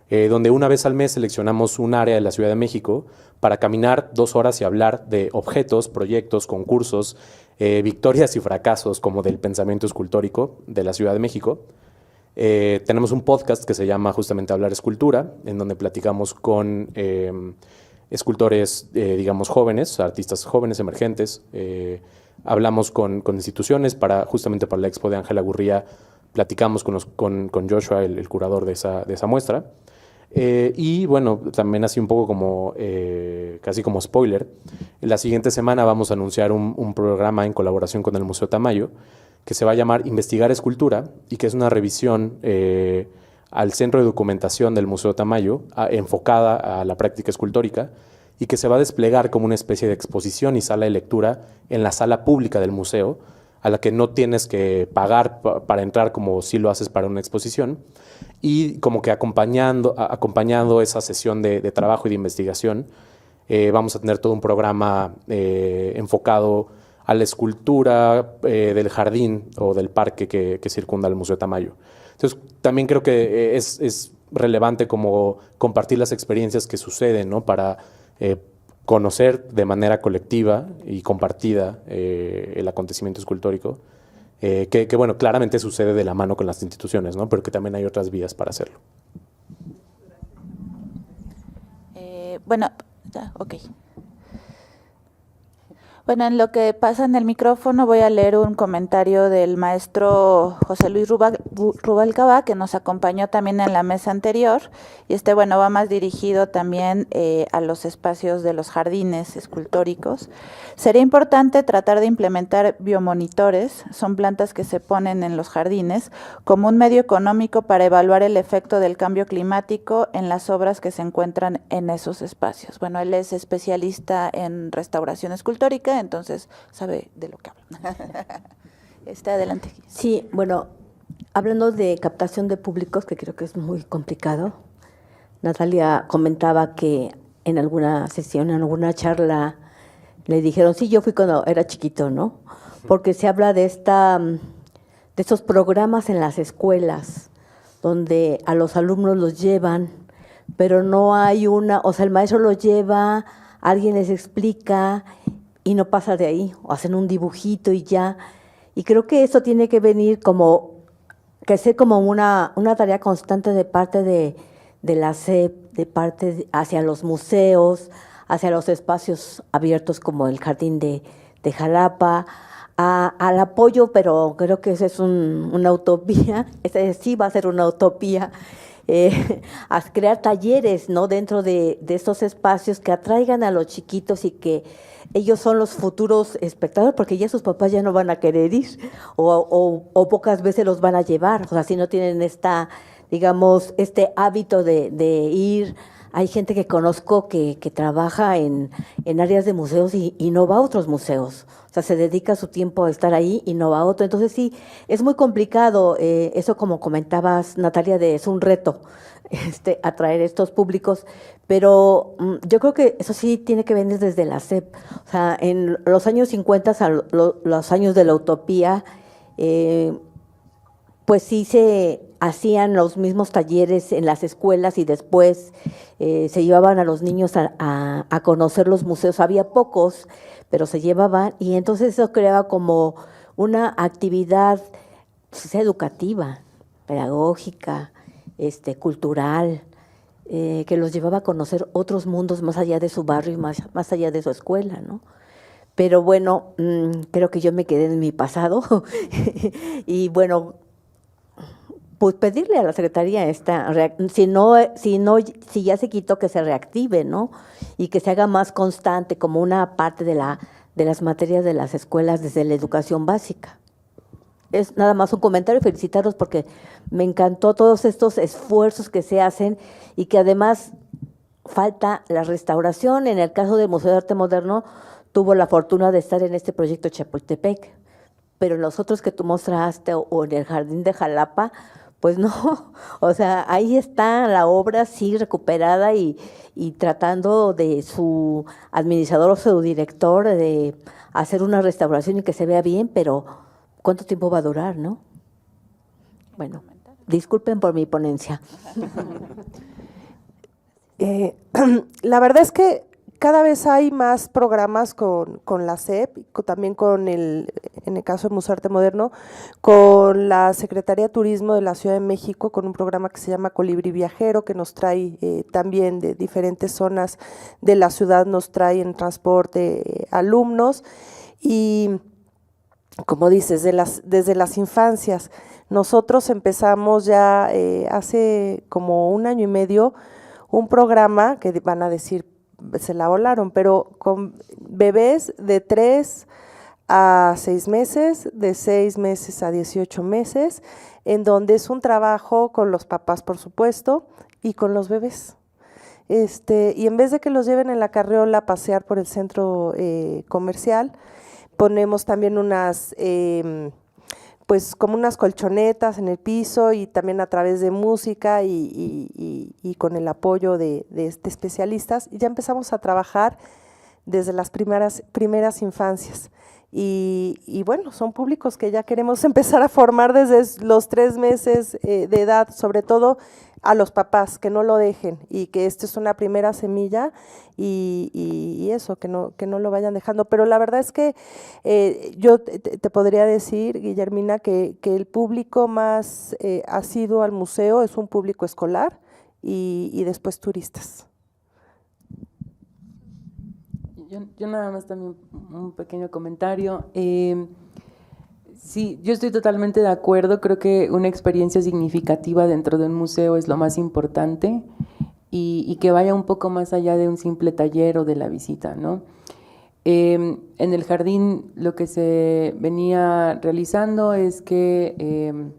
donde una vez al mes seleccionamos un área de la Ciudad de México para caminar 2 horas y hablar de objetos, proyectos, concursos, victorias y fracasos como del pensamiento escultórico de la Ciudad de México. Tenemos un podcast que se llama justamente Hablar Escultura, en donde platicamos con escultores, digamos, jóvenes, artistas jóvenes, emergentes. Hablamos con instituciones justamente para la expo de Ángela Gurría. Platicamos con Joshua, el curador de esa muestra. Y bueno, también así un poco como, casi como spoiler, la siguiente semana vamos a anunciar un programa en colaboración con el Museo Tamayo que se va a llamar Investigar Escultura y que es una revisión al Centro de Documentación del Museo Tamayo enfocada a la práctica escultórica y que se va a desplegar como una especie de exposición y sala de lectura en la sala pública del museo, a la que no tienes que pagar para entrar como si lo haces para una exposición, y como que acompañando esa sesión de trabajo y de investigación, Vamos a tener todo un programa enfocado a la escultura del jardín o del parque que circunda el Museo Tamayo. Entonces, también creo que es relevante como compartir las experiencias que suceden, ¿no? Para conocer de manera colectiva y compartida el acontecimiento escultórico, que, bueno, claramente sucede de la mano con las instituciones, ¿no? Pero que también hay otras vías para hacerlo. Bueno, ok. Bueno, en lo que pasa en el micrófono voy a leer un comentario del maestro José Luis Rubalcaba, que nos acompañó también en la mesa anterior, y bueno, va más dirigido también a los espacios de los jardines escultóricos. Sería importante tratar de implementar biomonitores, son plantas que se ponen en los jardines, como un medio económico para evaluar el efecto del cambio climático en las obras que se encuentran en esos espacios. Bueno, él es especialista en restauración escultórica, entonces sabe de lo que habla. Adelante. Sí, bueno, hablando de captación de públicos, que creo que es muy complicado, Natalia comentaba que en alguna sesión, en alguna charla, le dijeron, sí, yo fui cuando era chiquito, ¿no? Porque se habla de estos programas en las escuelas, donde a los alumnos los llevan, pero no hay o sea, el maestro los lleva, alguien les explica y no pasa de ahí, o hacen un dibujito y ya. Y creo que eso tiene que venir que ser como una tarea constante de parte de la SEP, de parte hacia los museos, hacia los espacios abiertos como el Jardín de Jalapa, al apoyo, pero creo que esa es una utopía, esa sí va a ser una utopía, a crear talleres, ¿no?, dentro de estos espacios que atraigan a los chiquitos y que ellos son los futuros espectadores, porque ya sus papás ya no van a querer ir o pocas veces los van a llevar, o sea, si no tienen digamos, este hábito de ir. Hay gente que conozco que trabaja en áreas de museos y no va a otros museos. O sea, se dedica su tiempo a estar ahí y no va a otro. Entonces sí, es muy complicado. Eso, como comentabas, Natalia, es un reto atraer estos públicos. Pero yo creo que eso sí tiene que venir desde la SEP. O sea, en los años 50, los años de la utopía, pues sí se hacían los mismos talleres en las escuelas y después se llevaban a los niños a conocer los museos. Había pocos, pero se llevaban, y entonces eso creaba como una actividad, pues, educativa, pedagógica, cultural, que los llevaba a conocer otros mundos más allá de su barrio y más allá de su escuela, ¿no? Pero bueno, creo que yo me quedé en mi pasado y bueno, pues pedirle a la Secretaría si ya se quitó, que se reactive, ¿no? Y que se haga más constante como una parte de las materias de las escuelas desde la educación básica. Es nada más un comentario y felicitarlos porque me encantó todos estos esfuerzos que se hacen y que además falta la restauración. En el caso del Museo de Arte Moderno, tuvo la fortuna de estar en este proyecto Chapultepec, pero los otros que tú mostraste o en el Jardín de Jalapa, pues no, o sea, ahí está la obra sí recuperada y tratando de su administrador o su director de hacer una restauración y que se vea bien, pero ¿cuánto tiempo va a durar, no? Bueno, disculpen por mi ponencia. La verdad es que cada vez hay más programas con la SEP, también en el caso del Museo de Arte Moderno, con la Secretaría de Turismo de la Ciudad de México, con un programa que se llama Colibrí Viajero, que nos trae también de diferentes zonas de la ciudad, nos trae en transporte alumnos y, como dices, desde las infancias. Nosotros empezamos ya hace como 1 año y medio un programa que van a decir, se la volaron, pero con bebés de 3 a 6 meses, de 6 meses a 18 meses, en donde es un trabajo con los papás, por supuesto, y con los bebés. Y en vez de que los lleven en la carriola a pasear por el centro comercial, ponemos también unas pues como unas colchonetas en el piso y también a través de música y con el apoyo de especialistas, y ya empezamos a trabajar desde las primeras infancias. Y bueno, son públicos que ya queremos empezar a formar desde los 3 meses de edad, sobre todo a los papás, que no lo dejen y que esto es una primera semilla y eso, que no lo vayan dejando. Pero la verdad es que yo te podría decir, Guillermina, que el público más asiduo al museo es un público escolar y después turistas. Yo nada más también un pequeño comentario. Sí, yo estoy totalmente de acuerdo, creo que una experiencia significativa dentro de un museo es lo más importante y que vaya un poco más allá de un simple taller o de la visita, ¿no? En el jardín lo que se venía realizando es que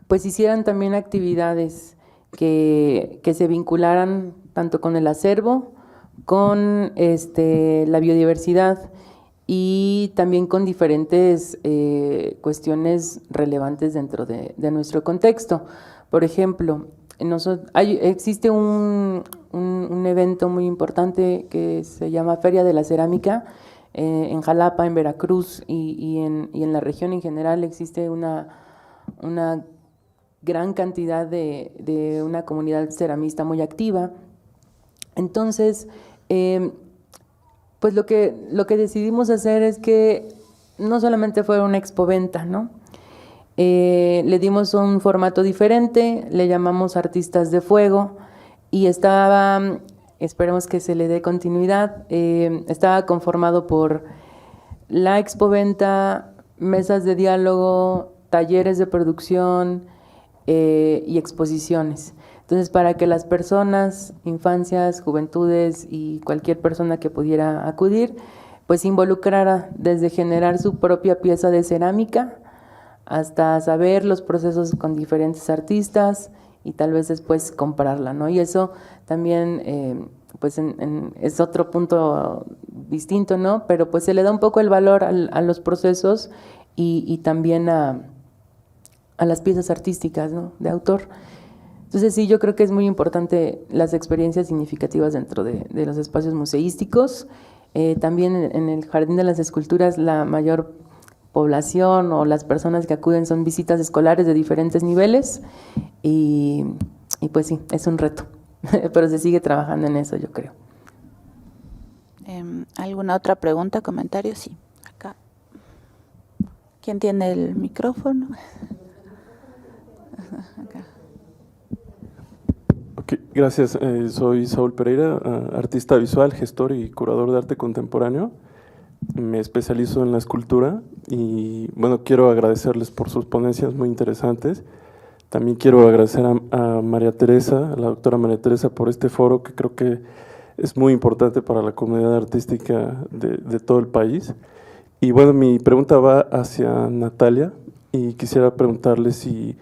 pues hicieran también actividades que se vincularan tanto con el acervo, con la biodiversidad y también con diferentes cuestiones relevantes dentro de nuestro contexto. Por ejemplo, existe un evento muy importante que se llama Feria de la Cerámica en Jalapa, en Veracruz y en la región en general. Existe una gran cantidad de una comunidad ceramista muy activa. Entonces, pues lo que decidimos hacer es que no solamente fuera una expoventa, ¿no? Le dimos un formato diferente, le llamamos Artistas de Fuego y estaba, esperemos que se le dé continuidad, estaba conformado por la expoventa, mesas de diálogo, talleres de producción y exposiciones. Entonces, para que las personas, infancias, juventudes y cualquier persona que pudiera acudir, pues se involucrara desde generar su propia pieza de cerámica hasta saber los procesos con diferentes artistas y tal vez después comprarla, ¿no? Y eso también, pues es otro punto distinto, ¿no? Pero pues se le da un poco el valor a los procesos y también a las piezas artísticas, ¿no? De autor. Entonces sí, yo creo que es muy importante las experiencias significativas dentro de los espacios museísticos. También en el Jardín de las Esculturas la mayor población o las personas que acuden son visitas escolares de diferentes niveles y pues sí, es un reto, pero se sigue trabajando en eso, yo creo. ¿Alguna otra pregunta, comentario? Sí, acá. ¿Quién tiene el micrófono? Acá. Okay, gracias, soy Saúl Pereira, artista visual, gestor y curador de arte contemporáneo. Me especializo en la escultura y bueno, quiero agradecerles por sus ponencias muy interesantes. También quiero agradecer a María Teresa, a la doctora María Teresa, por este foro que creo que es muy importante para la comunidad artística de todo el país. Y bueno, mi pregunta va hacia Natalia y quisiera preguntarle si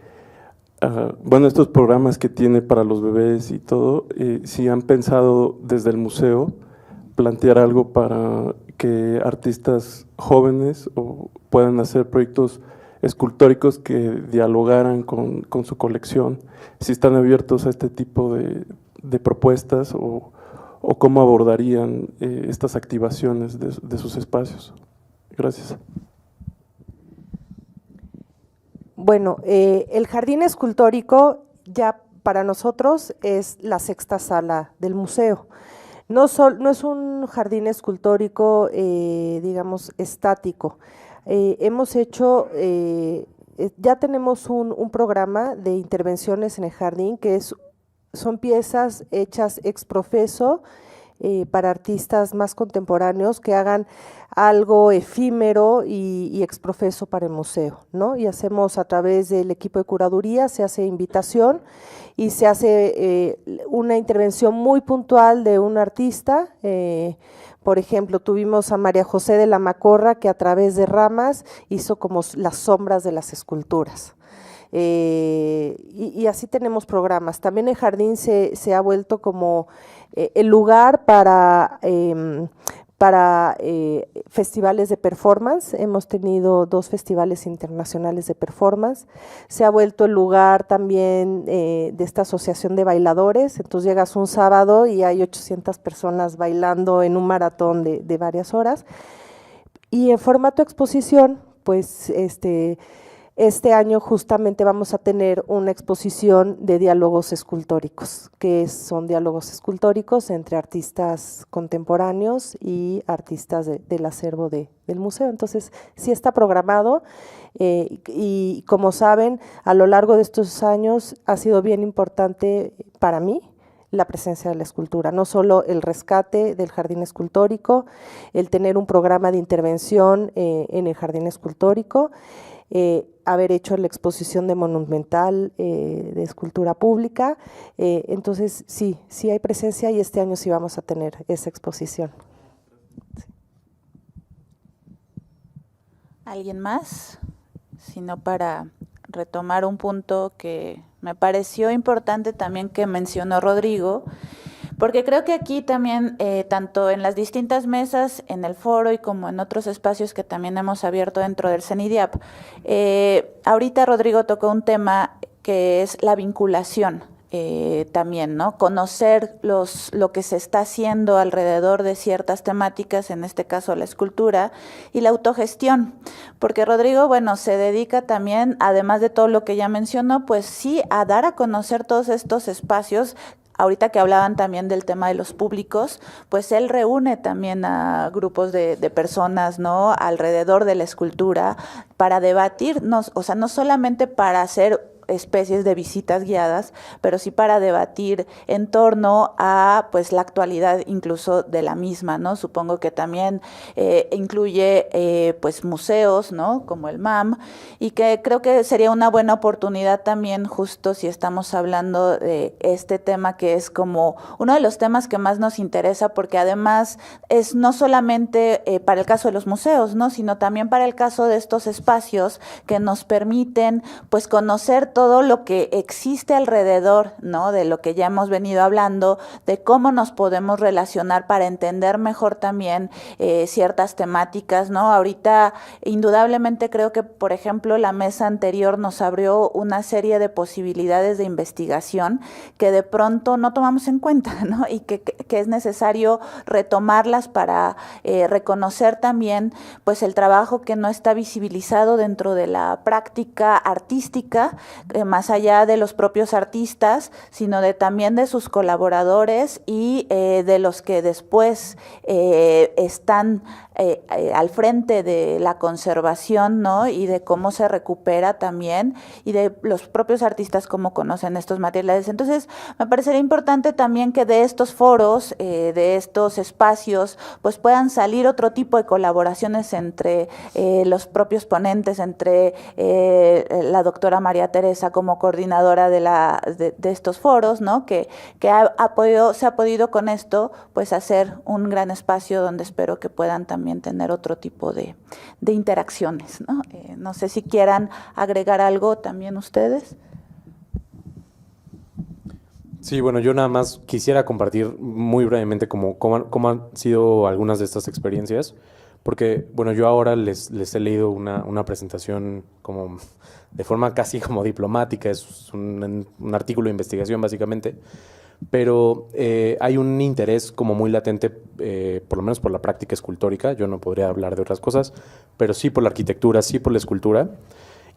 bueno, estos programas que tiene para los bebés y todo, si han pensado desde el museo plantear algo para que artistas jóvenes puedan hacer proyectos escultóricos que dialogaran con su colección, si están abiertos a este tipo de propuestas o cómo abordarían estas activaciones de sus espacios. Gracias. Bueno, el jardín escultórico ya para nosotros es la 6ª sala del museo. No es un jardín escultórico, digamos, estático. Hemos hecho, ya tenemos un programa de intervenciones en el jardín que son piezas hechas ex profeso para artistas más contemporáneos que hagan algo efímero y ex profeso para el museo, ¿no? Y hacemos a través del equipo de curaduría, se hace invitación y se hace una intervención muy puntual de un artista. Por ejemplo, tuvimos a María José de la Macorra, que a través de ramas hizo como las sombras de las esculturas. Y así tenemos programas. También el jardín se ha vuelto como el lugar para para festivales de performance. Hemos tenido 2 festivales internacionales de performance. Se ha vuelto el lugar también de esta asociación de bailadores. Entonces llegas un sábado y hay 800 personas bailando en un maratón de varias horas. Y en formato exposición, pues este año justamente vamos a tener una exposición de diálogos escultóricos, que son diálogos escultóricos entre artistas contemporáneos y artistas del acervo del museo. Entonces, sí está programado y como saben, a lo largo de estos años ha sido bien importante para mí la presencia de la escultura, no solo el rescate del jardín escultórico, el tener un programa de intervención en el jardín escultórico, haber hecho la exposición de monumental de escultura pública. Entonces, sí hay presencia y este año sí vamos a tener esa exposición. Sí. ¿Alguien más? Sino para retomar un punto que me pareció importante también que mencionó Rodrigo, porque creo que aquí también, tanto en las distintas mesas, en el foro y como en otros espacios que también hemos abierto dentro del CENIDIAP, ahorita Rodrigo tocó un tema que es la vinculación. También, ¿no? Conocer lo que se está haciendo alrededor de ciertas temáticas, en este caso la escultura, y la autogestión, porque Rodrigo, bueno, se dedica también, además de todo lo que ya mencionó, pues sí, a dar a conocer todos estos espacios. Ahorita que hablaban también del tema de los públicos, pues él reúne también a grupos de personas, ¿no? Alrededor de la escultura para debatir, o sea, no solamente para hacer especies de visitas guiadas, pero sí para debatir en torno a pues la actualidad incluso de la misma, ¿no? Supongo que también incluye pues museos, ¿no? Como el MAM, y que creo que sería una buena oportunidad también, justo si estamos hablando de este tema que es como uno de los temas que más nos interesa, porque además es no solamente para el caso de los museos, ¿no? Sino también para el caso de estos espacios que nos permiten pues conocer todo lo que existe alrededor, ¿no? De lo que ya hemos venido hablando, de cómo nos podemos relacionar para entender mejor también ciertas temáticas, ¿no? Ahorita, indudablemente creo que, por ejemplo, la mesa anterior nos abrió una serie de posibilidades de investigación que de pronto no tomamos en cuenta, ¿no? Y que es necesario retomarlas para reconocer también, pues, el trabajo que no está visibilizado dentro de la práctica artística, más allá de los propios artistas, sino también de sus colaboradores y de los que después están al frente de la conservación, ¿no? Y de cómo se recupera también, y de los propios artistas cómo conocen estos materiales. Entonces, me parecería importante también que de estos foros, de estos espacios, pues puedan salir otro tipo de colaboraciones entre los propios ponentes, entre la doctora María Teresa como coordinadora de estos foros, ¿no? Que se ha podido con esto pues hacer un gran espacio donde espero que puedan también tener otro tipo de interacciones, ¿no? No sé si quieran agregar algo también ustedes. Sí, bueno, yo nada más quisiera compartir muy brevemente cómo han sido algunas de estas experiencias, porque, bueno, yo ahora les he leído una presentación como de forma casi como diplomática, es un artículo de investigación básicamente, pero hay un interés como muy latente, por lo menos por la práctica escultórica. Yo no podría hablar de otras cosas, pero sí por la arquitectura, sí por la escultura.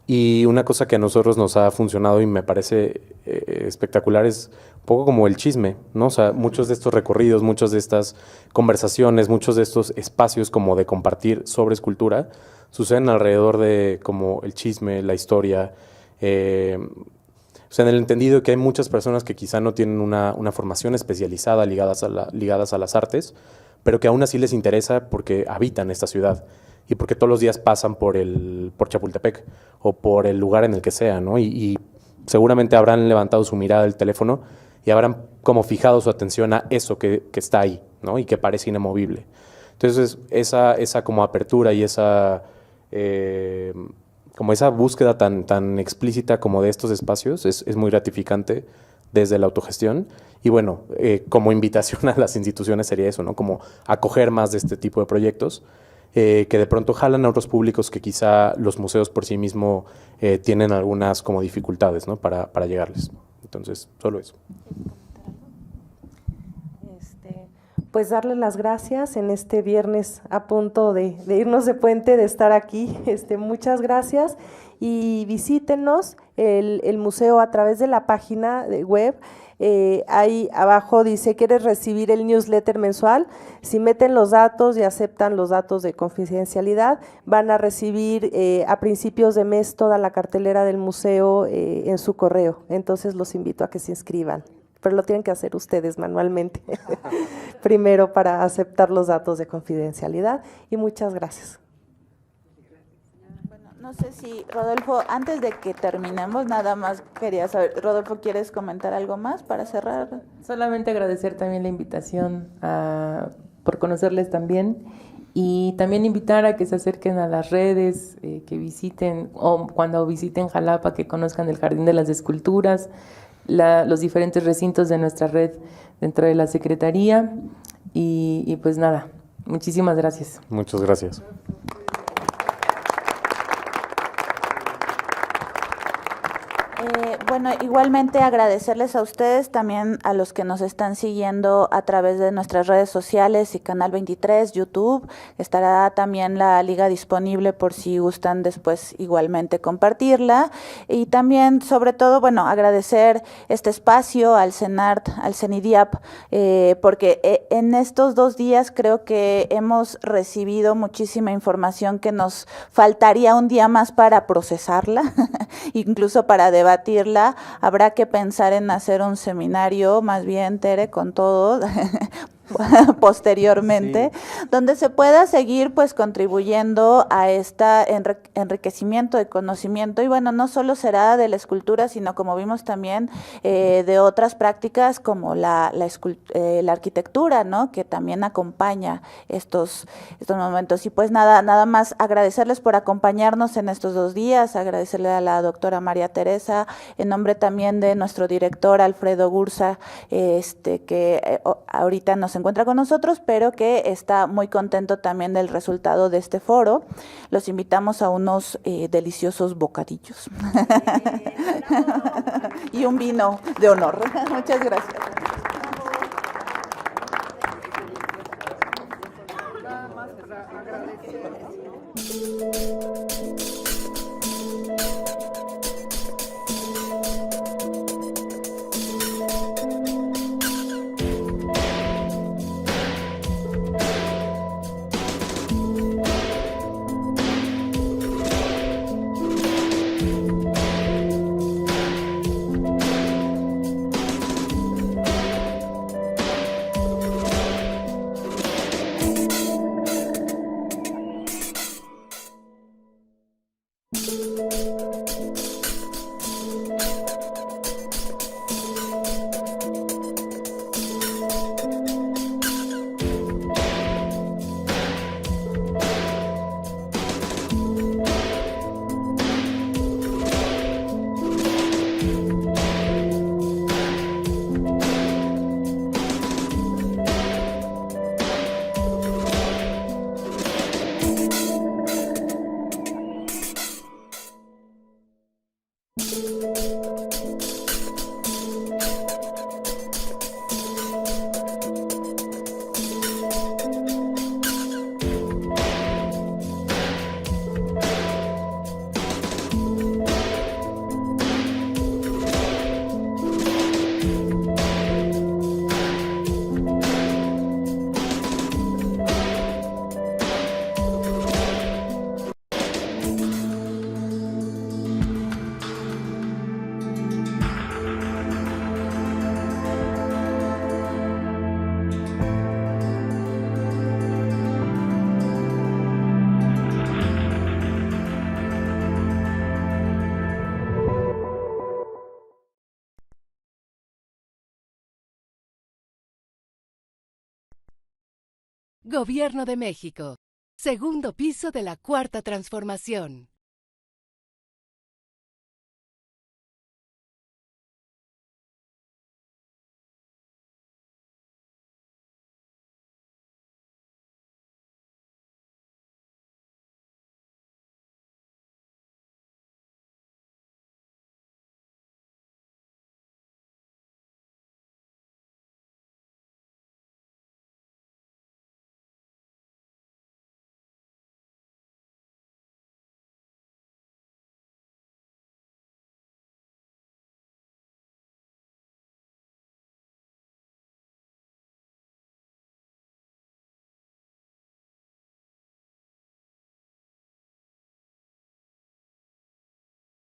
Y una cosa que a nosotros nos ha funcionado y me parece espectacular es un poco como el chisme, ¿no? O sea, muchos de estos recorridos, muchas de estas conversaciones, muchos de estos espacios como de compartir sobre escultura suceden alrededor de como el chisme, la historia. O sea, en el entendido que hay muchas personas que quizá no tienen una formación especializada ligadas a las artes, pero que aún así les interesa porque habitan esta ciudad y porque todos los días pasan por Chapultepec o por el lugar en el que sea, ¿no? Y seguramente habrán levantado su mirada del teléfono y habrán como fijado su atención a eso que está ahí, ¿no? Y que parece inamovible. Entonces, esa como apertura y esa búsqueda tan explícita como de estos espacios es muy gratificante desde la autogestión. Y bueno, como invitación a las instituciones sería eso, ¿no? Como acoger más de este tipo de proyectos que de pronto jalan a otros públicos que quizá los museos por sí mismos tienen algunas como dificultades, ¿no? Para llegarles. Entonces, solo eso. Pues darles las gracias en este viernes a punto de irnos de puente, de estar aquí. Muchas gracias y visítenos el museo a través de la página de web. Ahí abajo dice, ¿quieres recibir el newsletter mensual? Si meten los datos y aceptan los datos de confidencialidad, van a recibir a principios de mes toda la cartelera del museo en su correo. Entonces los invito a que se inscriban. Pero lo tienen que hacer ustedes manualmente, primero para aceptar los datos de confidencialidad. Y muchas gracias. Bueno, no sé si, Rodolfo, antes de que terminemos, nada más quería saber, Rodolfo, ¿quieres comentar algo más para cerrar? Solamente agradecer también la invitación por conocerles también y también invitar a que se acerquen a las redes, que visiten, o cuando visiten Jalapa, que conozcan el Jardín de las Esculturas, los diferentes recintos de nuestra red dentro de la Secretaría y pues nada, muchísimas gracias. Muchas gracias. Bueno, igualmente agradecerles a ustedes, también a los que nos están siguiendo a través de nuestras redes sociales y Canal 23, YouTube. Estará también la liga disponible por si gustan después igualmente compartirla. Y también, sobre todo, bueno, agradecer este espacio al CENART, al CENIDIAP, porque en estos 2 días creo que hemos recibido muchísima información que nos faltaría un día más para procesarla, incluso para debatirla. Habrá que pensar en hacer un seminario, más bien, Tere, con todo, posteriormente, sí, donde se pueda seguir pues contribuyendo a este enriquecimiento de conocimiento. Y bueno, no solo será de la escultura, sino como vimos también de otras prácticas como la arquitectura, ¿no? Que también acompaña estos momentos. Y pues nada más agradecerles por acompañarnos en estos 2 días, agradecerle a la doctora María Teresa, en nombre también de nuestro director Alfredo Gursa, que ahorita nos encuentra con nosotros, pero que está muy contento también del resultado de este foro. Los invitamos a unos deliciosos bocadillos y un vino de honor. Muchas gracias. Gobierno de México. Segundo piso de la Cuarta Transformación.